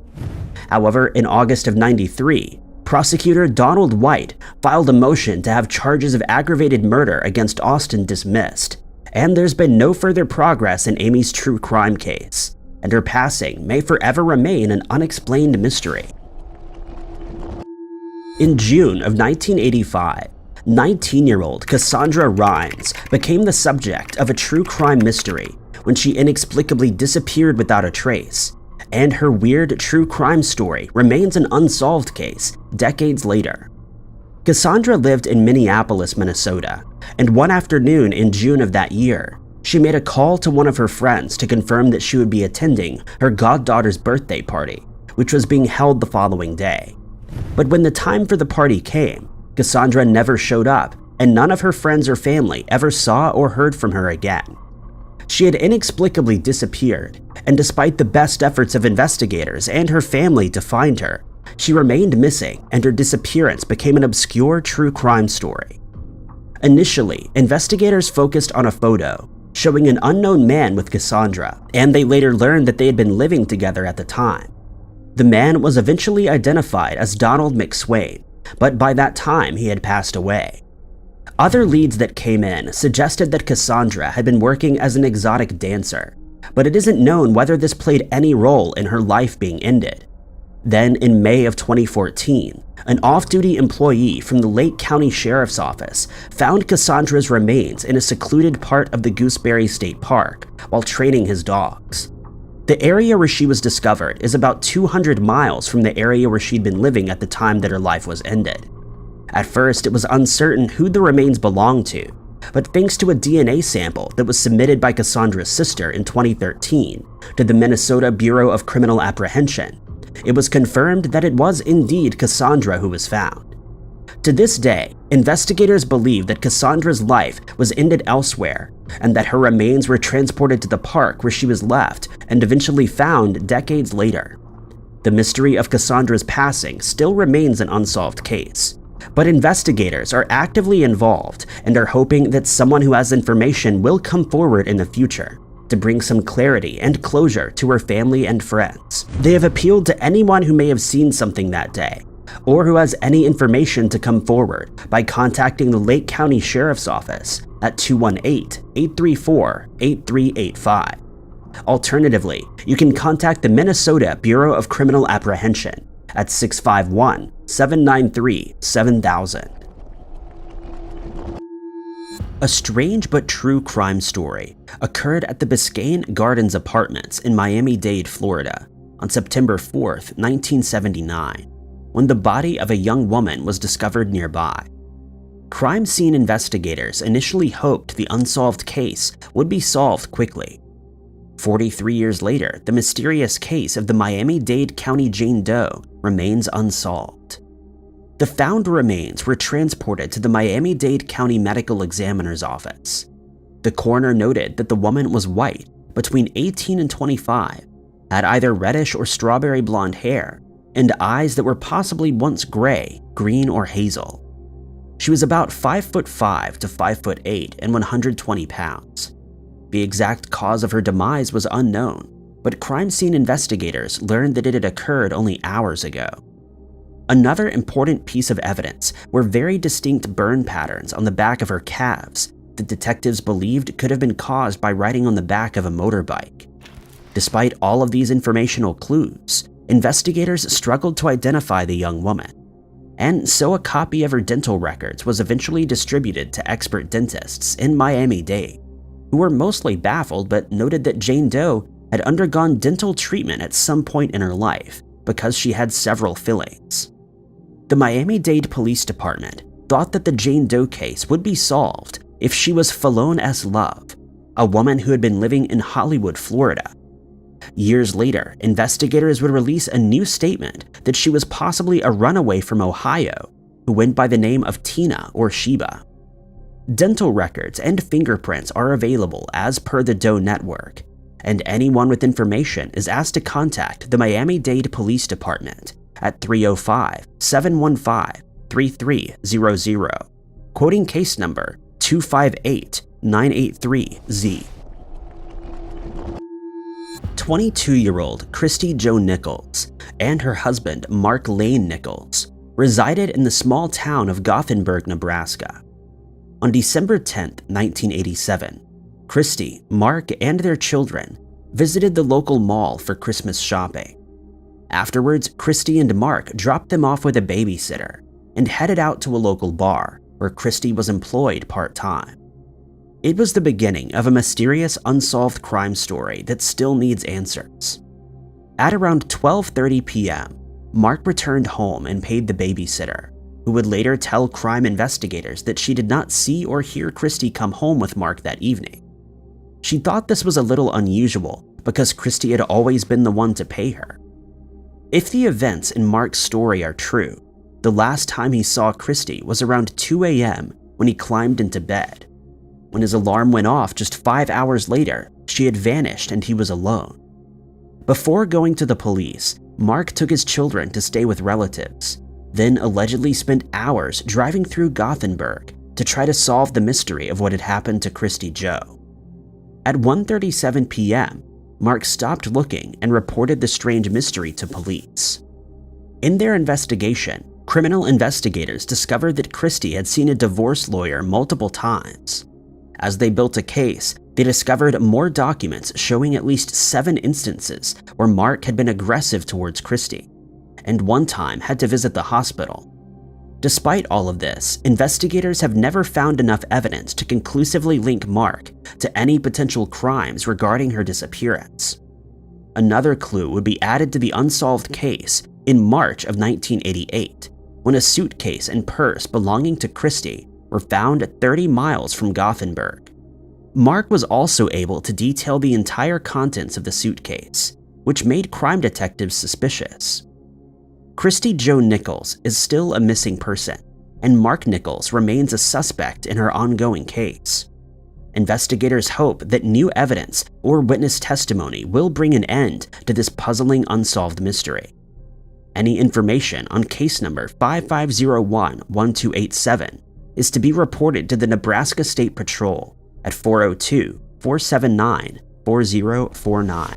However, in August of '93, prosecutor Donald White filed a motion to have charges of aggravated murder against Austin dismissed, and there's been no further progress in Amy's true crime case, and her passing may forever remain an unexplained mystery. In June of 1985, 19-year-old Cassandra Rhimes became the subject of a true crime mystery when she inexplicably disappeared without a trace, and her weird true crime story remains an unsolved case decades later. Cassandra lived in Minneapolis, Minnesota, and one afternoon in June of that year, she made a call to one of her friends to confirm that she would be attending her goddaughter's birthday party, which was being held the following day. But when the time for the party came, Cassandra never showed up, and none of her friends or family ever saw or heard from her again. She had inexplicably disappeared, and despite the best efforts of investigators and her family to find her, she remained missing, and her disappearance became an obscure true crime story. Initially, investigators focused on a photo showing an unknown man with Cassandra, and they later learned that they had been living together at the time. The man was eventually identified as Donald McSwain, but by that time he had passed away. Other leads that came in suggested that Cassandra had been working as an exotic dancer, but it isn't known whether this played any role in her life being ended. Then, in May of 2014, an off-duty employee from the Lake County Sheriff's Office found Cassandra's remains in a secluded part of the Gooseberry State Park while training his dogs. The area where she was discovered is about 200 miles from the area where she'd been living at the time that her life was ended. At first, it was uncertain who the remains belonged to, but thanks to a DNA sample that was submitted by Cassandra's sister in 2013 to the Minnesota Bureau of Criminal Apprehension, it was confirmed that it was indeed Cassandra who was found. To this day, investigators believe that Cassandra's life was ended elsewhere and that her remains were transported to the park where she was left and eventually found decades later. The mystery of Cassandra's passing still remains an unsolved case, but investigators are actively involved and are hoping that someone who has information will come forward in the future to bring some clarity and closure to her family and friends. They have appealed to anyone who may have seen something that day, or who has any information to come forward by contacting the Lake County Sheriff's Office at 218-834-8385. Alternatively, you can contact the Minnesota Bureau of Criminal Apprehension at 651-793-7000. A strange but true crime story occurred at the Biscayne Gardens Apartments in Miami-Dade, Florida, on September 4th, 1979, when the body of a young woman was discovered nearby. Crime scene investigators initially hoped the unsolved case would be solved quickly. 43 years later, the mysterious case of the Miami-Dade County Jane Doe remains unsolved. The found remains were transported to the Miami-Dade County Medical Examiner's Office. The coroner noted that the woman was white, between 18 and 25, had either reddish or strawberry blonde hair, and eyes that were possibly once gray, green, or hazel. She was about 5'5" to 5'8" and 120 pounds. The exact cause of her demise was unknown, but crime scene investigators learned that it had occurred only hours ago. Another important piece of evidence were very distinct burn patterns on the back of her calves that detectives believed could have been caused by riding on the back of a motorbike. Despite all of these informational clues, investigators struggled to identify the young woman, and so a copy of her dental records was eventually distributed to expert dentists in Miami-Dade, who were mostly baffled but noted that Jane Doe had undergone dental treatment at some point in her life because she had several fillings. The Miami-Dade Police Department thought that the Jane Doe case would be solved if she was Philone S. Love, a woman who had been living in Hollywood, Florida. Years later, investigators would release a new statement that she was possibly a runaway from Ohio who went by the name of Tina or Sheba. Dental records and fingerprints are available as per the Doe Network, and anyone with information is asked to contact the Miami-Dade Police Department at 305-715-3300, quoting case number 258983Z. 22-year-old Christy Jo Nichols and her husband Mark Lane Nichols resided in the small town of Gothenburg, Nebraska. On December 10, 1987, Christy, Mark, and their children visited the local mall for Christmas shopping. Afterwards, Christy and Mark dropped them off with a babysitter and headed out to a local bar where Christy was employed part-time. It was the beginning of a mysterious unsolved crime story that still needs answers. At around 12:30 p.m., Mark returned home and paid the babysitter, who would later tell crime investigators that she did not see or hear Christy come home with Mark that evening. She thought this was a little unusual because Christy had always been the one to pay her. If the events in Mark's story are true, the last time he saw Christy was around 2 a.m. when he climbed into bed. When his alarm went off just 5 hours later, she had vanished and he was alone. Before going to the police, Mark took his children to stay with relatives, then allegedly spent hours driving through Gothenburg to try to solve the mystery of what had happened to Christy Jo. At 1:37 p.m., Mark stopped looking and reported the strange mystery to police. In their investigation, criminal investigators discovered that Christy had seen a divorce lawyer multiple times. As they built a case, they discovered more documents showing at least 7 instances where Mark had been aggressive towards Christy, and one time had to visit the hospital. Despite all of this, investigators have never found enough evidence to conclusively link Mark to any potential crimes regarding her disappearance. Another clue would be added to the unsolved case in March of 1988, when a suitcase and purse belonging to Christie were found 30 miles from Gothenburg. Mark was also able to detail the entire contents of the suitcase, which made crime detectives suspicious. Christie Jo Nichols is still a missing person, and Mark Nichols remains a suspect in her ongoing case. Investigators hope that new evidence or witness testimony will bring an end to this puzzling unsolved mystery. Any information on case number 5501-1287 is to be reported to the Nebraska State Patrol at 402-479-4049.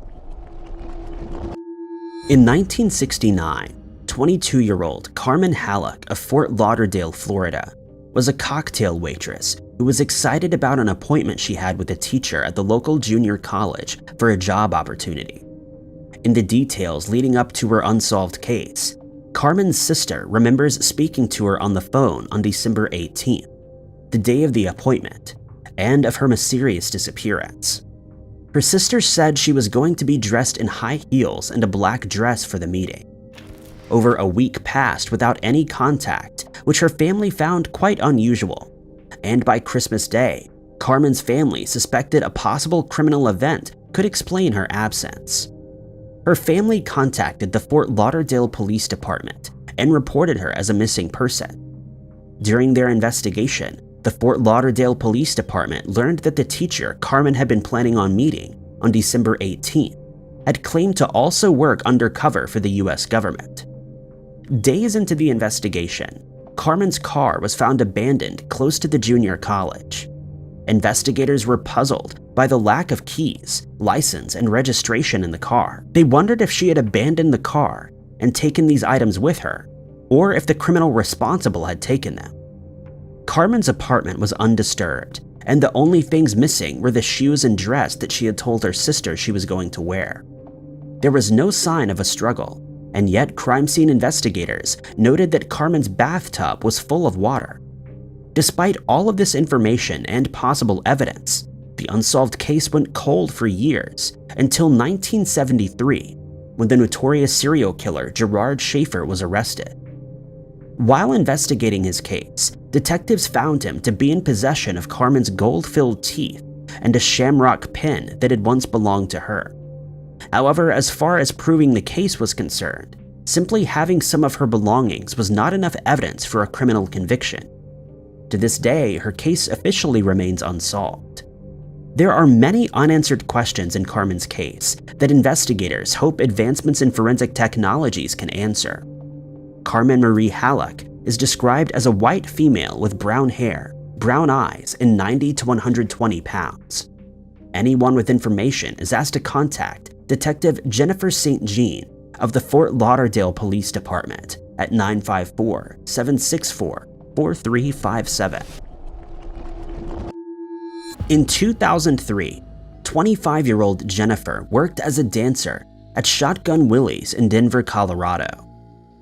In 1969, 22-year-old Carmen Halleck of Fort Lauderdale, Florida, was a cocktail waitress who was excited about an appointment she had with a teacher at the local junior college for a job opportunity. In the details leading up to her unsolved case, Carmen's sister remembers speaking to her on the phone on December 18th, the day of the appointment, and of her mysterious disappearance. Her sister said she was going to be dressed in high heels and a black dress for the meeting. Over a week passed without any contact, which her family found quite unusual, and by Christmas Day, Carmen's family suspected a possible criminal event could explain her absence. Her family contacted the Fort Lauderdale Police Department and reported her as a missing person. During their investigation, the Fort Lauderdale Police Department learned that the teacher Carmen had been planning on meeting on December 18th had claimed to also work undercover for the US government. Days into the investigation, Carmen's car was found abandoned close to the junior college. Investigators were puzzled by the lack of keys, license, and registration in the car. They wondered if she had abandoned the car and taken these items with her, or if the criminal responsible had taken them. Carmen's apartment was undisturbed, and the only things missing were the shoes and dress that she had told her sister she was going to wear. There was no sign of a struggle, and yet crime scene investigators noted that Carmen's bathtub was full of water. Despite all of this information and possible evidence, the unsolved case went cold for years until 1973, when the notorious serial killer Gerard Schaefer was arrested. While investigating his case, detectives found him to be in possession of Carmen's gold-filled teeth and a shamrock pin that had once belonged to her. However, as far as proving the case was concerned, simply having some of her belongings was not enough evidence for a criminal conviction. To this day, her case officially remains unsolved. There are many unanswered questions in Carmen's case that investigators hope advancements in forensic technologies can answer. Carmen Marie Halleck is described as a white female with brown hair, brown eyes, and 90 to 120 pounds. Anyone with information is asked to contact Detective Jennifer St. Jean of the Fort Lauderdale Police Department at 954-764-4357. In 2003, 25-year-old Jennifer worked as a dancer at Shotgun Willie's in Denver, Colorado.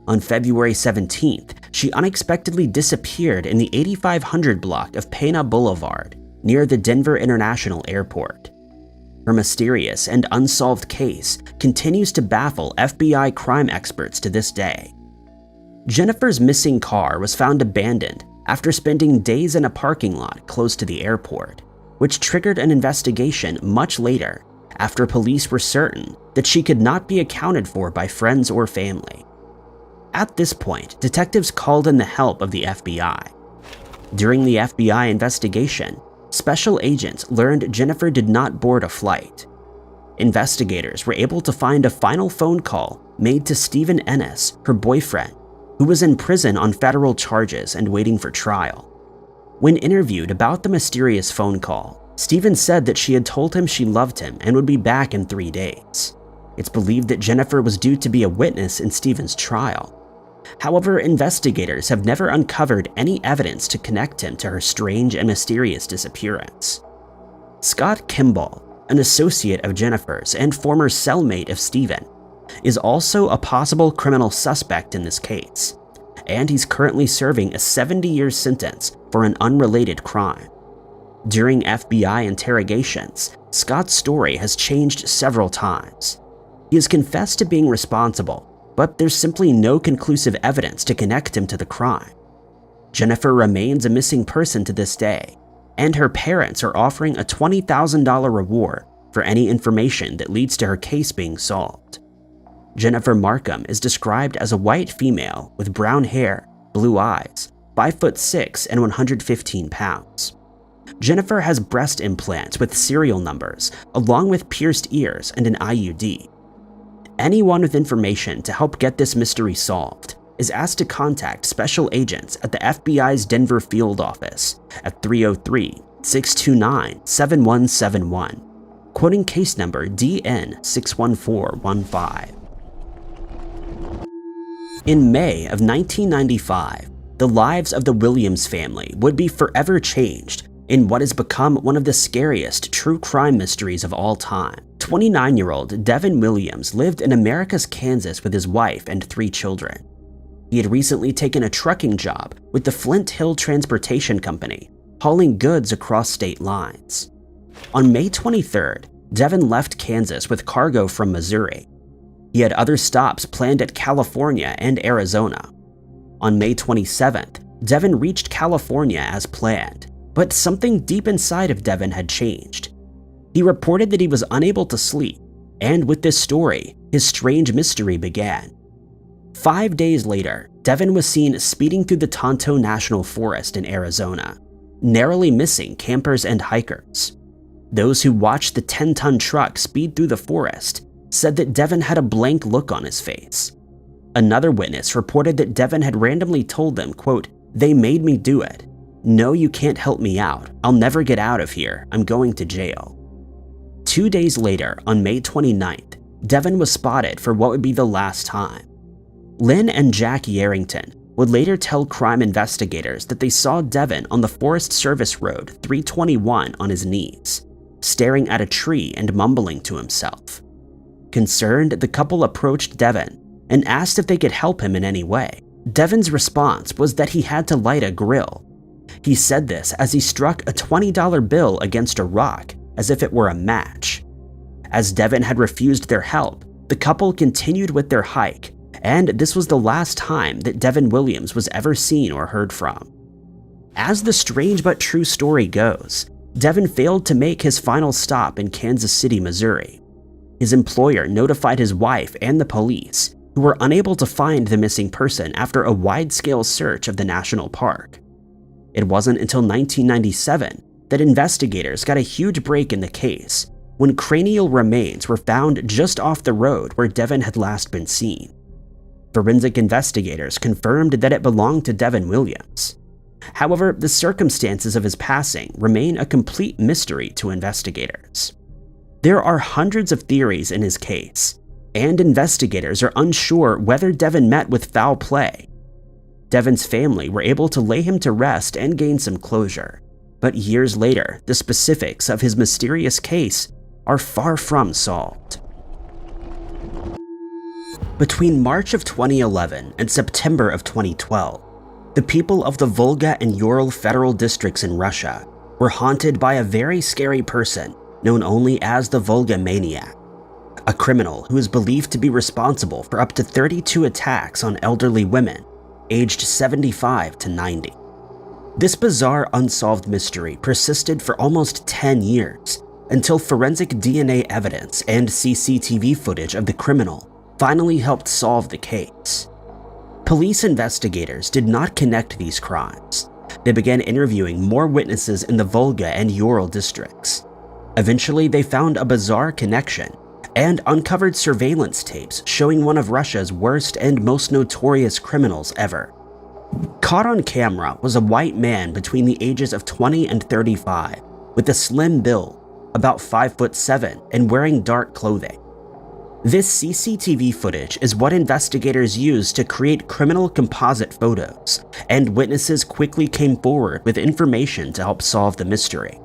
On February 17th, she unexpectedly disappeared in the 8500 block of Pena Boulevard near the Denver International Airport. Her mysterious and unsolved case continues to baffle FBI crime experts to this day. Jennifer's missing car was found abandoned after spending days in a parking lot close to the airport, which triggered an investigation much later after police were certain that she could not be accounted for by friends or family. At this point, detectives called in the help of the FBI. During the FBI investigation, special agents learned Jennifer did not board a flight. Investigators were able to find a final phone call made to Stephen Ennis, her boyfriend, who was in prison on federal charges and waiting for trial. When interviewed about the mysterious phone call, Stephen said that she had told him she loved him and would be back in 3 days. It's believed that Jennifer was due to be a witness in Stephen's trial. However, investigators have never uncovered any evidence to connect him to her strange and mysterious disappearance. Scott Kimball, an associate of Jennifer's and former cellmate of Stephen, is also a possible criminal suspect in this case, and he's currently serving a 70-year sentence for an unrelated crime. During FBI interrogations, Scott's story has changed several times. He has confessed to being responsible, but there's simply no conclusive evidence to connect him to the crime. Jennifer remains a missing person to this day, and her parents are offering a $20,000 reward for any information that leads to her case being solved. Jennifer Markham is described as a white female with brown hair, blue eyes, 5'6" and 115 pounds. Jennifer has breast implants with serial numbers, along with pierced ears and an IUD. Anyone with information to help get this mystery solved is asked to contact special agents at the FBI's Denver field office at 303-629-7171, quoting case number DN61415. In May of 1995, the lives of the Williams family would be forever changed in what has become one of the scariest true crime mysteries of all time. 29-year-old Devin Williams lived in America's Kansas with his wife and 3 children. He had recently taken a trucking job with the Flint Hill Transportation Company, hauling goods across state lines. On May 23rd, Devin left Kansas with cargo from Missouri. He had other stops planned at California and Arizona. On May 27th, Devin reached California as planned, but something deep inside of Devin had changed. He reported that he was unable to sleep, and with this story, his strange mystery began. 5 days later, Devin was seen speeding through the Tonto National Forest in Arizona, narrowly missing campers and hikers. Those who watched the 10-ton truck speed through the forest said that Devin had a blank look on his face. Another witness reported that Devin had randomly told them, quote, "They made me do it. No, you can't help me out. I'll never get out of here. I'm going to jail." 2 days later, on May 29th, Devin was spotted for what would be the last time. Lynn and Jack Yarrington would later tell crime investigators that they saw Devin on the Forest Service Road 321 on his knees, staring at a tree and mumbling to himself. Concerned, the couple approached Devin and asked if they could help him in any way. Devin's response was that he had to light a grill. He said this as he struck a $20 bill against a rock as if it were a match. As Devin had refused their help, the couple continued with their hike, and this was the last time that Devin Williams was ever seen or heard from. As the strange but true story goes, Devin failed to make his final stop in Kansas City, Missouri. His employer notified his wife and the police, who were unable to find the missing person after a wide-scale search of the national park. It wasn't until 1997 that investigators got a huge break in the case, when cranial remains were found just off the road where Devin had last been seen. Forensic investigators confirmed that it belonged to Devin Williams. However, the circumstances of his passing remain a complete mystery to investigators. There are hundreds of theories in his case, and investigators are unsure whether Devin met with foul play. Devin's family were able to lay him to rest and gain some closure, but years later, the specifics of his mysterious case are far from solved. Between March of 2011 and September of 2012, the people of the Volga and Ural federal districts in Russia were haunted by a very scary person known only as the Volga Maniac, a criminal who is believed to be responsible for up to 32 attacks on elderly women aged 75 to 90. This bizarre unsolved mystery persisted for almost 10 years until forensic DNA evidence and CCTV footage of the criminal finally helped solve the case. Police investigators did not connect these crimes. They began interviewing more witnesses in the Volga and Ural districts. Eventually, they found a bizarre connection and uncovered surveillance tapes showing one of Russia's worst and most notorious criminals ever. Caught on camera was a white man between the ages of 20 and 35, with a slim build, about 5'7", and wearing dark clothing. This CCTV footage is what investigators used to create criminal composite photos, and witnesses quickly came forward with information to help solve the mystery.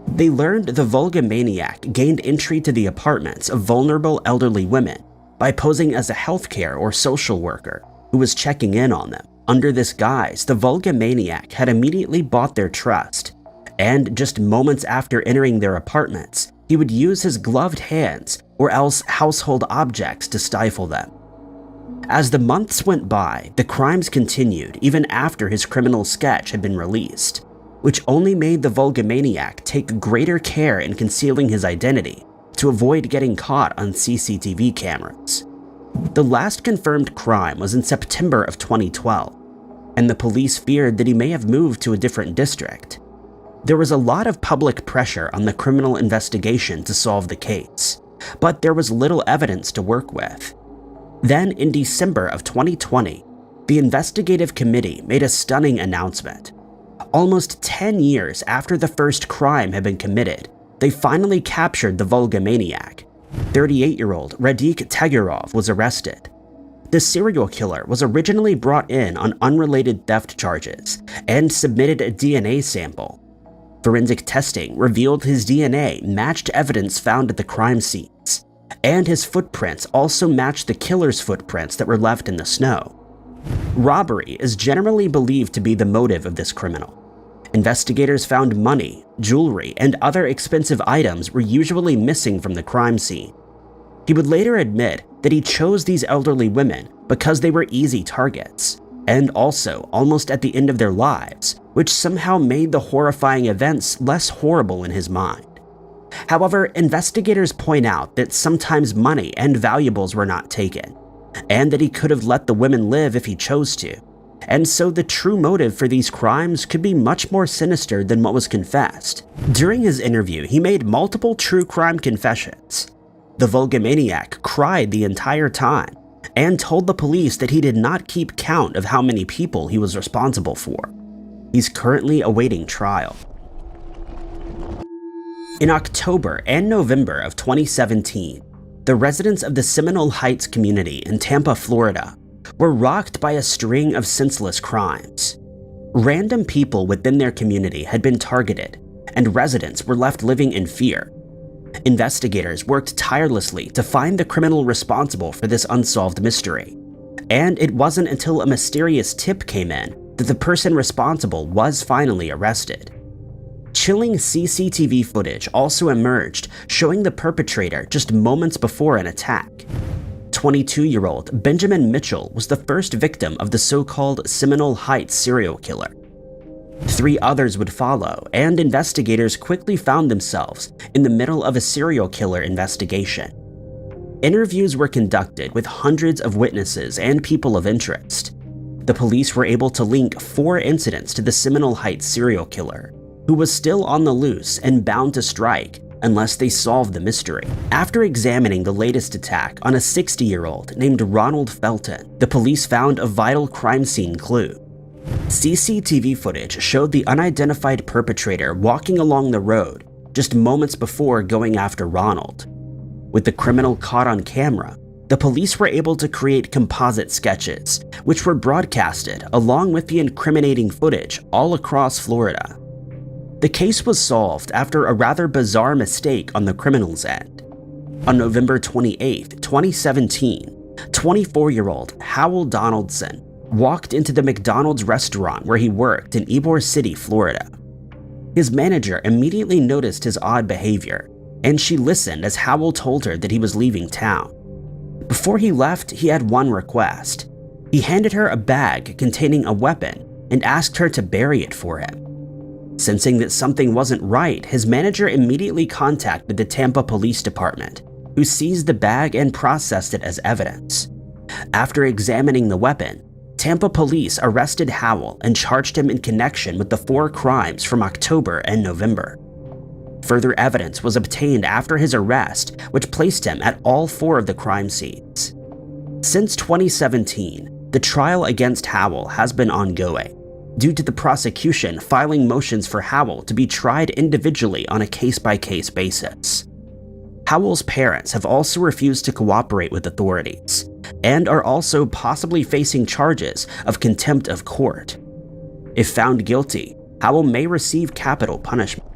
They learned the Volga Maniac gained entry to the apartments of vulnerable elderly women by posing as a healthcare or social worker who was checking in on them. Under this guise, the vulgamaniac had immediately bought their trust, and just moments after entering their apartments, he would use his gloved hands or else household objects to stifle them. As the months went by, the crimes continued even after his criminal sketch had been released, which only made the vulgamaniac take greater care in concealing his identity to avoid getting caught on CCTV cameras. The last confirmed crime was in September of 2012, and the police feared that he may have moved to a different district. There was a lot of public pressure on the criminal investigation to solve the case, but there was little evidence to work with. Then, in December of 2020, the investigative committee made a stunning announcement. Almost 10 years after the first crime had been committed, they finally captured the vulgamaniac. 38-year-old Radik Tagirov was arrested. The serial killer was originally brought in on unrelated theft charges and submitted a DNA sample. Forensic testing revealed his DNA matched evidence found at the crime scenes, and his footprints also matched the killer's footprints that were left in the snow. Robbery is generally believed to be the motive of this criminal. Investigators found money, jewelry, and other expensive items were usually missing from the crime scene. He would later admit that he chose these elderly women because they were easy targets, and also almost at the end of their lives, which somehow made the horrifying events less horrible in his mind. However, investigators point out that sometimes money and valuables were not taken, and that he could have let the women live if he chose to, and so the true motive for these crimes could be much more sinister than what was confessed. During his interview, he made multiple true crime confessions. The vulgamaniac cried the entire time and told the police that he did not keep count of how many people he was responsible for. He's currently awaiting trial. In October and November of 2017, the residents of the Seminole Heights community in Tampa, Florida, were rocked by a string of senseless crimes. Random people within their community had been targeted, and residents were left living in fear. Investigators worked tirelessly to find the criminal responsible for this unsolved mystery, and it wasn't until a mysterious tip came in that the person responsible was finally arrested. Chilling CCTV footage also emerged, showing the perpetrator just moments before an attack. 22-year-old Benjamin Mitchell was the first victim of the so-called Seminole Heights serial killer. 3 others would follow, and investigators quickly found themselves in the middle of a serial killer investigation. Interviews were conducted with hundreds of witnesses and people of interest. The police were able to link 4 incidents to the Seminole Heights serial killer, who was still on the loose and bound to strike unless they solved the mystery. After examining the latest attack on a 60-year-old named Ronald Felton, the police found a vital crime scene clue. CCTV footage showed the unidentified perpetrator walking along the road just moments before going after Ronald. With the criminal caught on camera, the police were able to create composite sketches, which were broadcasted along with the incriminating footage all across Florida. The case was solved after a rather bizarre mistake on the criminal's end. On November 28, 2017, 24-year-old Howell Donaldson walked into the McDonald's restaurant where he worked in Ybor City, Florida. His manager immediately noticed his odd behavior, and she listened as Howell told her that he was leaving town. Before he left, he had one request. He handed her a bag containing a weapon and asked her to bury it for him. Sensing that something wasn't right, his manager immediately contacted the Tampa Police Department, who seized the bag and processed it as evidence. After examining the weapon, Tampa police arrested Howell and charged him in connection with the 4 crimes from October and November. Further evidence was obtained after his arrest, which placed him at all 4 of the crime scenes. Since 2017, the trial against Howell has been ongoing, due to the prosecution filing motions for Howell to be tried individually on a case-by-case basis. Howell's parents have also refused to cooperate with authorities, and are also possibly facing charges of contempt of court. If found guilty, Howell may receive capital punishment.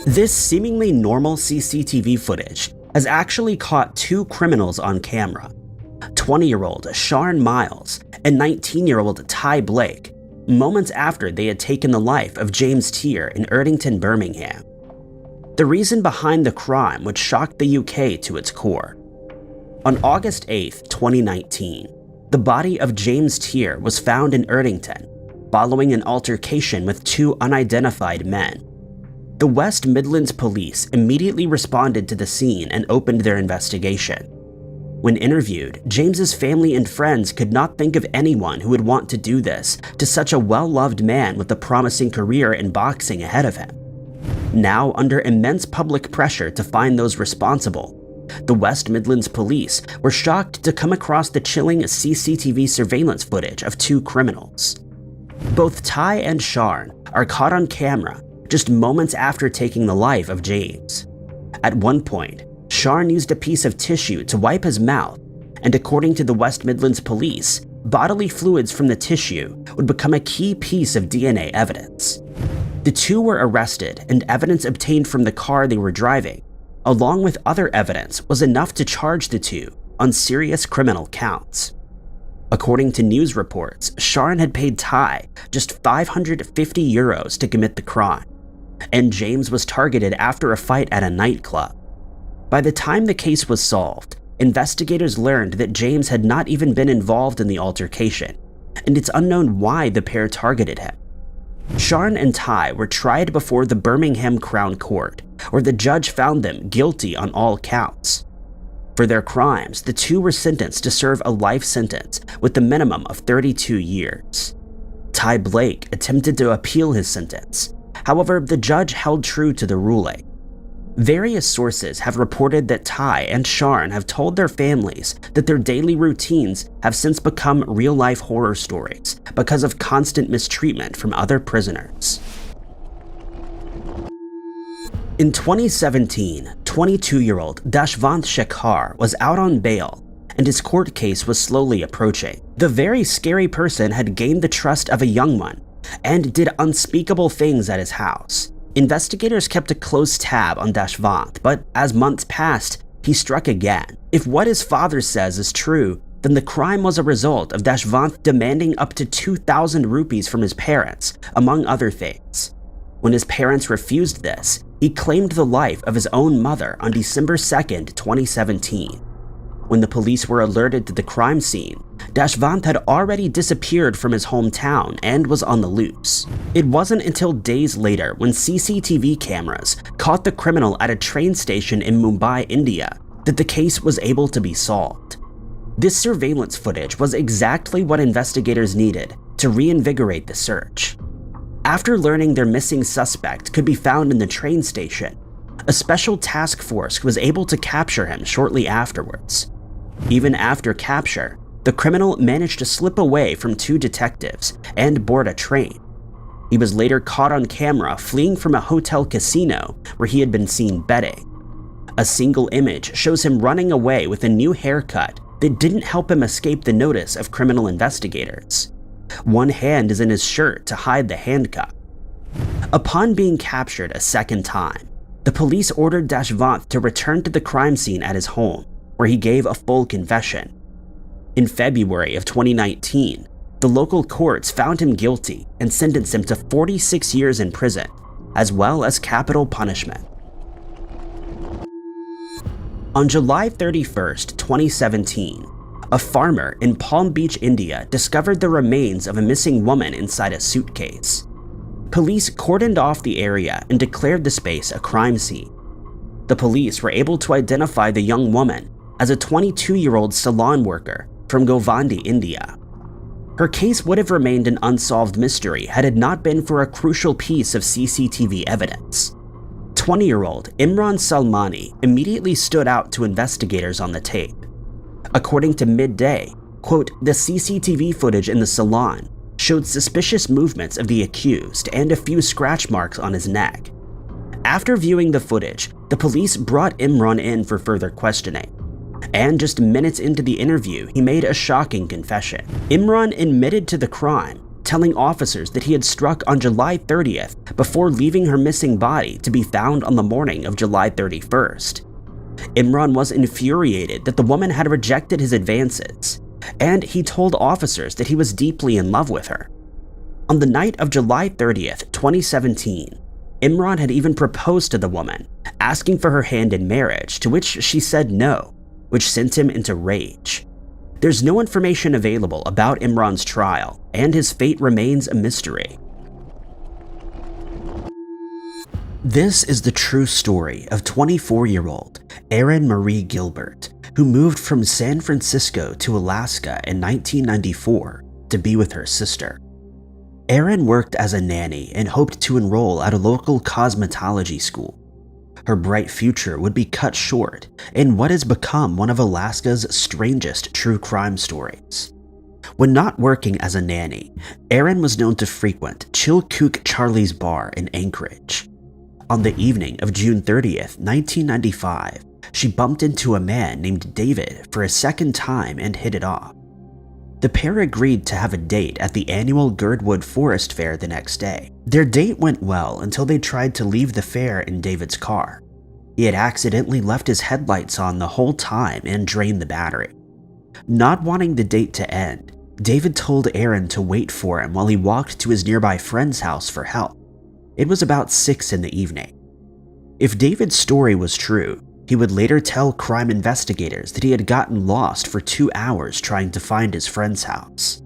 This seemingly normal CCTV footage has actually caught two criminals on camera, 20-year-old Sharn Miles and 19-year-old Ty Blake, moments after they had taken the life of James Tier in Erdington, Birmingham. The reason behind the crime would shock the UK to its core. On August 8, 2019, the body of James Tier was found in Erdington following an altercation with two unidentified men. The West Midlands Police immediately responded to the scene and opened their investigation. When interviewed, James's family and friends could not think of anyone who would want to do this to such a well-loved man with a promising career in boxing ahead of him. Now, under immense public pressure to find those responsible, the West Midlands Police were shocked to come across the chilling CCTV surveillance footage of two criminals. Both Ty and Sharn are caught on camera just moments after taking the life of James. At one point, Sharn used a piece of tissue to wipe his mouth, and according to the West Midlands Police, bodily fluids from the tissue would become a key piece of DNA evidence. The two were arrested, and evidence obtained from the car they were driving, along with other evidence, was enough to charge the two on serious criminal counts. According to news reports, Sharn had paid Ty just €550 to commit the crime, and James was targeted after a fight at a nightclub. By the time the case was solved, investigators learned that James had not even been involved in the altercation, and it's unknown why the pair targeted him. Sharn and Ty were tried before the Birmingham Crown Court, where the judge found them guilty on all counts. For their crimes, the two were sentenced to serve a life sentence with the minimum of 32 years. Ty Blake attempted to appeal his sentence. However, the judge held true to the ruling. Various sources have reported that Ty and Sharn have told their families that their daily routines have since become real-life horror stories because of constant mistreatment from other prisoners. In 2017, 22-year-old Dashvant Shekhar was out on bail, and his court case was slowly approaching. The very scary person had gained the trust of a young one and did unspeakable things at his house. Investigators kept a close tab on Dashvant, but as months passed, he struck again. If what his father says is true, then the crime was a result of Dashvant demanding up to 2,000 rupees from his parents, among other things. When his parents refused this, he claimed the life of his own mother on December 2nd, 2017. When the police were alerted to the crime scene, Dashvant had already disappeared from his hometown and was on the loose. It wasn't until days later when CCTV cameras caught the criminal at a train station in Mumbai, India, that the case was able to be solved. This surveillance footage was exactly what investigators needed to reinvigorate the search. After learning their missing suspect could be found in the train station, a special task force was able to capture him shortly afterwards. Even after capture, the criminal managed to slip away from two detectives and board a train. He was later caught on camera fleeing from a hotel casino where he had been seen betting. A single image shows him running away with a new haircut that didn't help him escape the notice of criminal investigators. One hand is in his shirt to hide the handcuff. Upon being captured a second time, the police ordered Dashvant to return to the crime scene at his home, where he gave a full confession. In February of 2019, the local courts found him guilty and sentenced him to 46 years in prison, as well as capital punishment. On July 31st, 2017, a farmer in Palm Beach, India discovered the remains of a missing woman inside a suitcase. Police cordoned off the area and declared the space a crime scene. The police were able to identify the young woman as a 22-year-old salon worker from Govandi, India. Her case would have remained an unsolved mystery had it not been for a crucial piece of CCTV evidence. 20-year-old Imran Salmani immediately stood out to investigators on the tape. According to Midday, quote, "The CCTV footage in the salon showed suspicious movements of the accused and a few scratch marks on his neck." After viewing the footage, the police brought Imran in for further questioning. And just minutes into the interview, he made a shocking confession. Imran admitted to the crime, telling officers that he had struck on July 30th before leaving her missing body to be found on the morning of July 31st. Imran was infuriated that the woman had rejected his advances, and he told officers that he was deeply in love with her. On the night of July 30th, 2017, Imran had even proposed to the woman, asking for her hand in marriage, to which she said no, which sent him into rage. There's no information available about Imran's trial, and his fate remains a mystery. This is the true story of 24-year-old Erin Marie Gilbert, who moved from San Francisco to Alaska in 1994 to be with her sister. Erin worked as a nanny and hoped to enroll at a local cosmetology school. Her bright future would be cut short in what has become one of Alaska's strangest true crime stories. When not working as a nanny, Erin was known to frequent Chilkoot Charlie's bar in Anchorage. On the evening of June 30th, 1995, she bumped into a man named David for a second time and hit it off. The pair agreed to have a date at the annual Girdwood Forest Fair the next day. Their date went well until they tried to leave the fair in David's car. He had accidentally left his headlights on the whole time and drained the battery. Not wanting the date to end, David told Erin to wait for him while he walked to his nearby friend's house for help. It was about 6 in the evening. If David's story was true, he would later tell crime investigators that he had gotten lost for 2 hours trying to find his friend's house.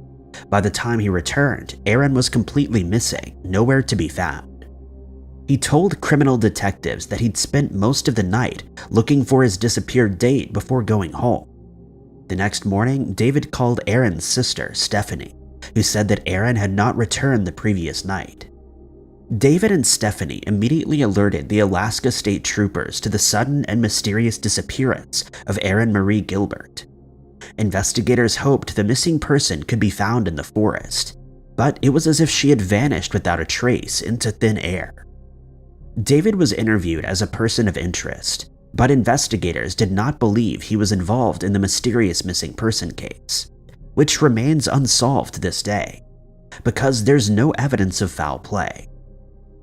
By the time he returned, Erin was completely missing, nowhere to be found. He told criminal detectives that he'd spent most of the night looking for his disappeared date before going home. The next morning, David called Erin's sister, Stephanie, who said that Erin had not returned the previous night. David and Stephanie immediately alerted the Alaska State Troopers to the sudden and mysterious disappearance of Erin Marie Gilbert. Investigators hoped the missing person could be found in the forest, but it was as if she had vanished without a trace into thin air. David was interviewed as a person of interest, but investigators did not believe he was involved in the mysterious missing person case, which remains unsolved to this day, because there's no evidence of foul play.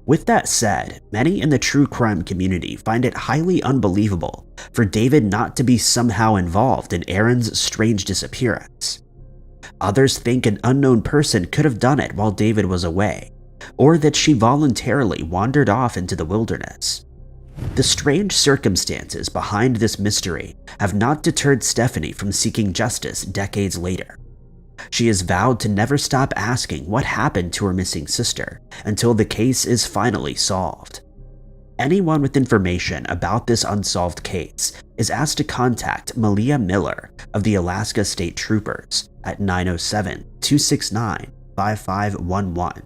With that said, many in the true crime community find it highly unbelievable for David not to be somehow involved in Erin's strange disappearance. Others think an unknown person could have done it while David was away, or that she voluntarily wandered off into the wilderness. The strange circumstances behind this mystery have not deterred Stephanie from seeking justice decades later. She has vowed to never stop asking what happened to her missing sister until the case is finally solved. Anyone with information about this unsolved case is asked to contact Malia Miller of the Alaska State Troopers at 907-269-5511,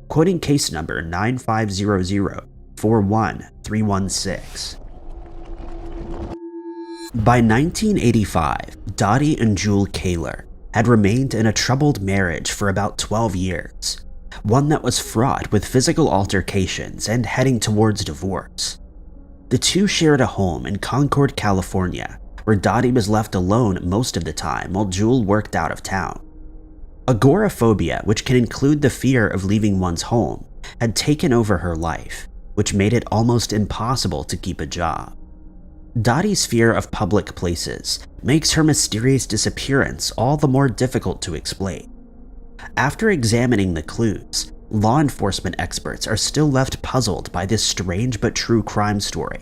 quoting case number 9500-41316. By 1985, Dottie and Jewel Kaler had remained in a troubled marriage for about 12 years, one that was fraught with physical altercations and heading towards divorce. The two shared a home in Concord, California, where Dottie was left alone most of the time while Jewel worked out of town. Agoraphobia, which can include the fear of leaving one's home, had taken over her life, which made it almost impossible to keep a job. Dottie's fear of public places makes her mysterious disappearance all the more difficult to explain. After examining the clues, law enforcement experts are still left puzzled by this strange but true crime story.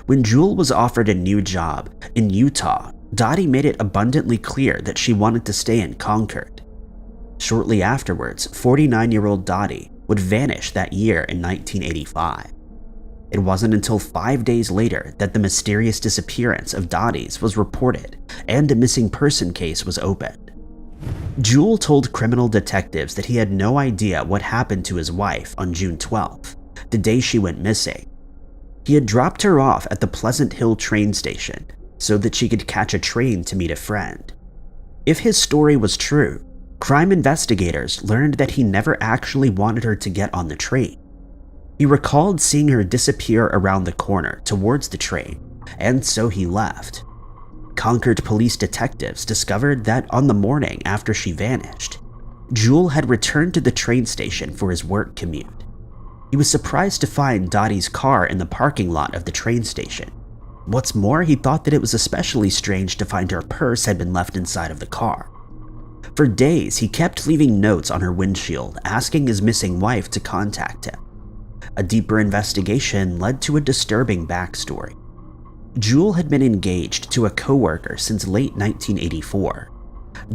When Jewel was offered a new job in Utah, Dottie made it abundantly clear that she wanted to stay in Concord. Shortly afterwards, 49-year-old Dottie would vanish that year in 1985. It wasn't until 5 days later that the mysterious disappearance of Dottie's was reported and a missing person case was opened. Jewel told criminal detectives that he had no idea what happened to his wife on June 12th, the day she went missing. He had dropped her off at the Pleasant Hill train station so that she could catch a train to meet a friend. If his story was true, crime investigators learned that he never actually wanted her to get on the train. He recalled seeing her disappear around the corner towards the train, and so he left. Concord police detectives discovered that on the morning after she vanished, Jewel had returned to the train station for his work commute. He was surprised to find Dottie's car in the parking lot of the train station. What's more, he thought that it was especially strange to find her purse had been left inside of the car. For days, he kept leaving notes on her windshield asking his missing wife to contact him. A deeper investigation led to a disturbing backstory. Jewel had been engaged to a coworker since late 1984.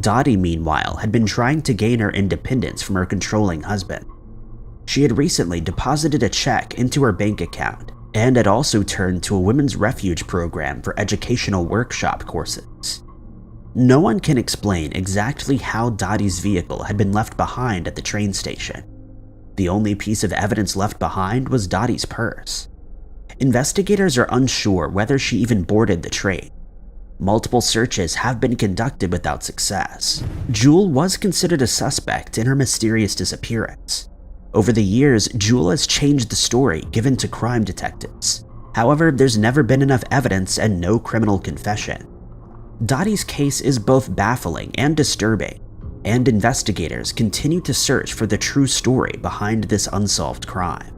Dottie, meanwhile, had been trying to gain her independence from her controlling husband. She had recently deposited a check into her bank account and had also turned to a women's refuge program for educational workshop courses. No one can explain exactly how Dottie's vehicle had been left behind at the train station. The only piece of evidence left behind was Dottie's purse. Investigators are unsure whether she even boarded the train. Multiple searches have been conducted without success. Jewel was considered a suspect in her mysterious disappearance. Over the years, Jewel has changed the story given to crime detectives. However, there's never been enough evidence and no criminal confession. Dottie's case is both baffling and disturbing, and investigators continue to search for the true story behind this unsolved crime.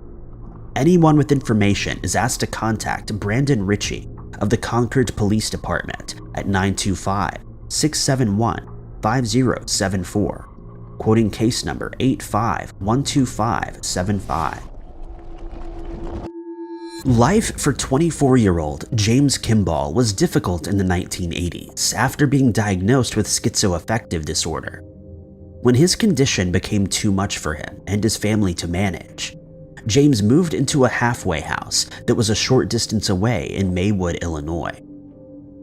Anyone with information is asked to contact Brandon Ritchie of the Concord Police Department at 925-671-5074, quoting case number 8512575. Life for 24-year-old James Kimball was difficult in the 1980s after being diagnosed with schizoaffective disorder. When his condition became too much for him and his family to manage, James moved into a halfway house that was a short distance away in Maywood, Illinois.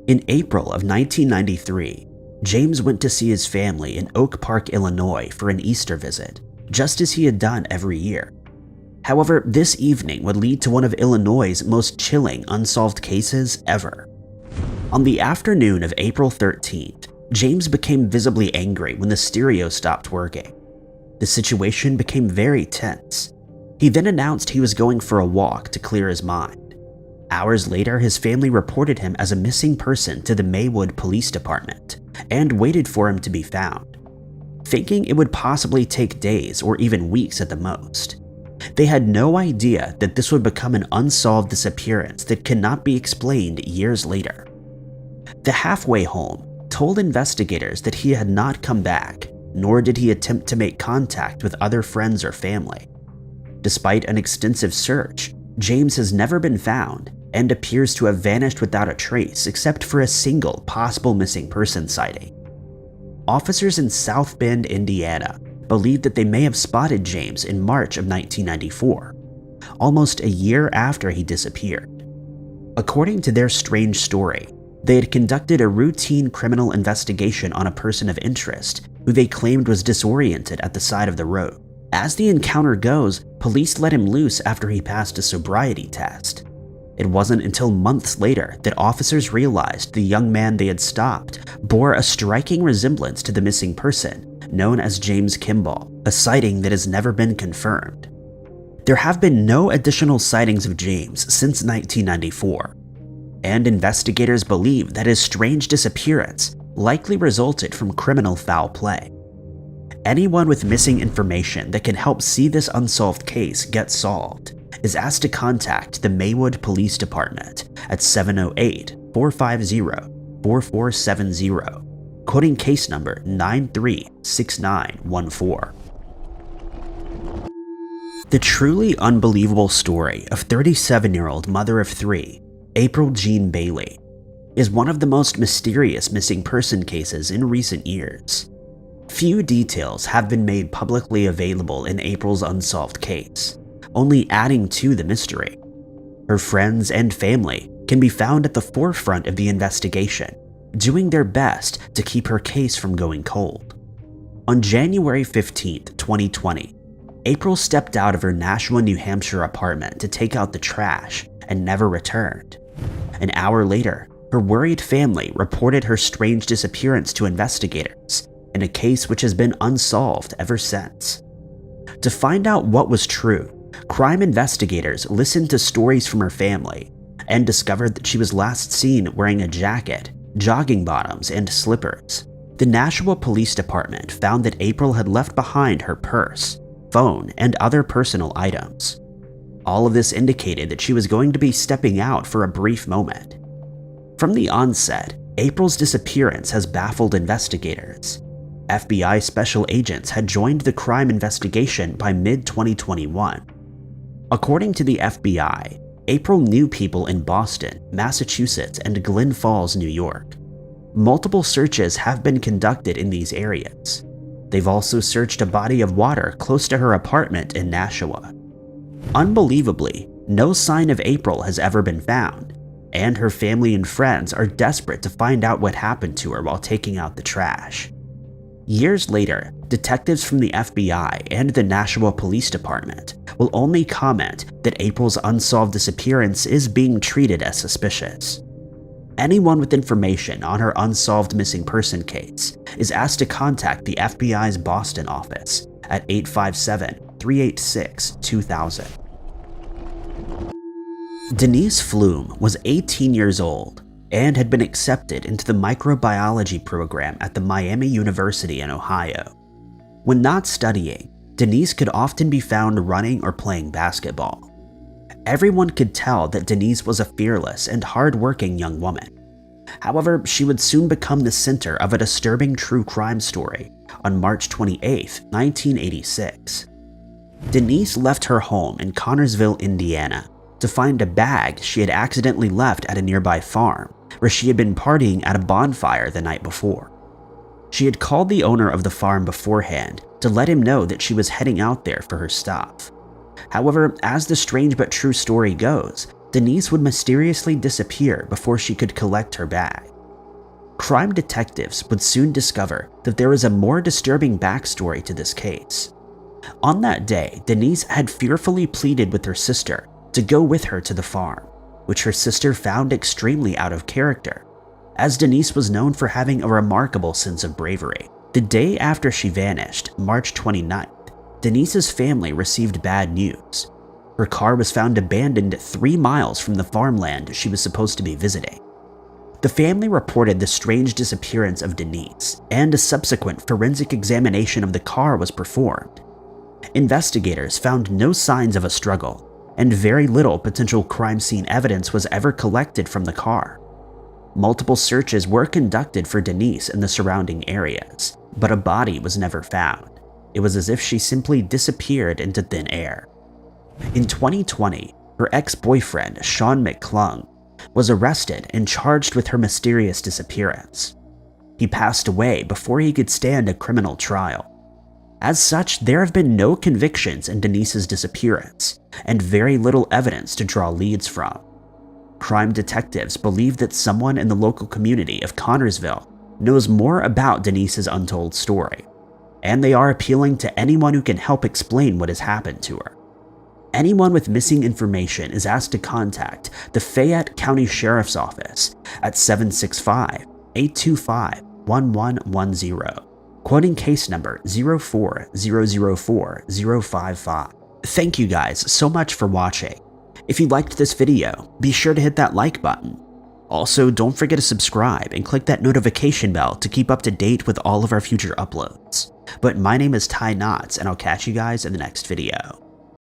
In April of 1993, James went to see his family in Oak Park, Illinois for an Easter visit, just as he had done every year. However, this evening would lead to one of Illinois' most chilling unsolved cases ever. On the afternoon of April 13th, James became visibly angry when the stereo stopped working. The situation became very tense. He then announced he was going for a walk to clear his mind. Hours later, his family reported him as a missing person to the Maywood Police Department and waited for him to be found. Thinking it would possibly take days or even weeks at the most, they had no idea that this would become an unsolved disappearance that cannot be explained years later. The halfway home told investigators that he had not come back, nor did he attempt to make contact with other friends or family. Despite an extensive search, James has never been found and appears to have vanished without a trace except for a single possible missing person sighting. Officers in South Bend, Indiana, believe that they may have spotted James in March of 1994, almost a year after he disappeared. According to their strange story, they had conducted a routine criminal investigation on a person of interest who they claimed was disoriented at the side of the road. As the encounter goes, police let him loose after he passed a sobriety test. It wasn't until months later that officers realized the young man they had stopped bore a striking resemblance to the missing person known as James Kimball, a sighting that has never been confirmed. There have been no additional sightings of James since 1994, and investigators believe that his strange disappearance likely resulted from criminal foul play. Anyone with missing information that can help see this unsolved case get solved is asked to contact the Maywood Police Department at 708-450-4470, quoting case number 936914. The truly unbelievable story of 37-year-old mother of three, April Jean Bailey, is one of the most mysterious missing person cases in recent years. Few details have been made publicly available in April's unsolved case, only adding to the mystery. Her friends and family can be found at the forefront of the investigation, doing their best to keep her case from going cold. On January 15, 2020, April stepped out of her Nashua, New Hampshire apartment to take out the trash and never returned. An hour later, her worried family reported her strange disappearance to investigators in a case which has been unsolved ever since. To find out what was true, crime investigators listened to stories from her family and discovered that she was last seen wearing a jacket, jogging bottoms, and slippers. The Nashua Police Department found that April had left behind her purse, phone, and other personal items. All of this indicated that she was going to be stepping out for a brief moment, From the onset, April's disappearance has baffled investigators. FBI special agents had joined the crime investigation by mid-2021. According to the FBI, April knew people in Boston, Massachusetts, and Glens Falls, New York. Multiple searches have been conducted in these areas. They've also searched a body of water close to her apartment in Nashua. Unbelievably, no sign of April has ever been found, and her family and friends are desperate to find out what happened to her while taking out the trash. Years later, detectives from the FBI and the Nashua Police Department will only comment that April's unsolved disappearance is being treated as suspicious. Anyone with information on her unsolved missing person case is asked to contact the FBI's Boston office at 857-386-2000. Denise Flume was 18 years old and had been accepted into the microbiology program at the Miami University in Ohio. When not studying, Denise could often be found running or playing basketball. Everyone could tell that Denise was a fearless and hard-working young woman. However, she would soon become the center of a disturbing true crime story on March 28, 1986. Denise left her home in Connersville, Indiana, to find a bag she had accidentally left at a nearby farm where she had been partying at a bonfire the night before. She had called the owner of the farm beforehand to let him know that she was heading out there for her stuff. However, as the strange but true story goes, Denise would mysteriously disappear before she could collect her bag. Crime detectives would soon discover that there was a more disturbing backstory to this case. On that day, Denise had fearfully pleaded with her sister to go with her to the farm, which her sister found extremely out of character, as Denise was known for having a remarkable sense of bravery. The day after she vanished, March 29th, Denise's family received bad news. Her car was found abandoned 3 miles from the farmland she was supposed to be visiting. The family reported the strange disappearance of Denise, and a subsequent forensic examination of the car was performed. Investigators found no signs of a struggle, and very little potential crime scene evidence was ever collected from the car. Multiple searches were conducted for Denise in the surrounding areas, but a body was never found. It was as if she simply disappeared into thin air. In 2020, her ex-boyfriend, Sean McClung, was arrested and charged with her mysterious disappearance. He passed away before he could stand a criminal trial. As such, there have been no convictions in Denise's disappearance, and very little evidence to draw leads from. Crime detectives believe that someone in the local community of Connersville knows more about Denise's untold story, and they are appealing to anyone who can help explain what has happened to her. Anyone with missing information is asked to contact the Fayette County Sheriff's Office at 765-825-1110. Quoting case number 04004-055. Thank you guys so much for watching. If you liked this video, be sure to hit that like button. Also, don't forget to subscribe and click that notification bell to keep up to date with all of our future uploads. But my name is Ty Knotts, and I'll catch you guys in the next video.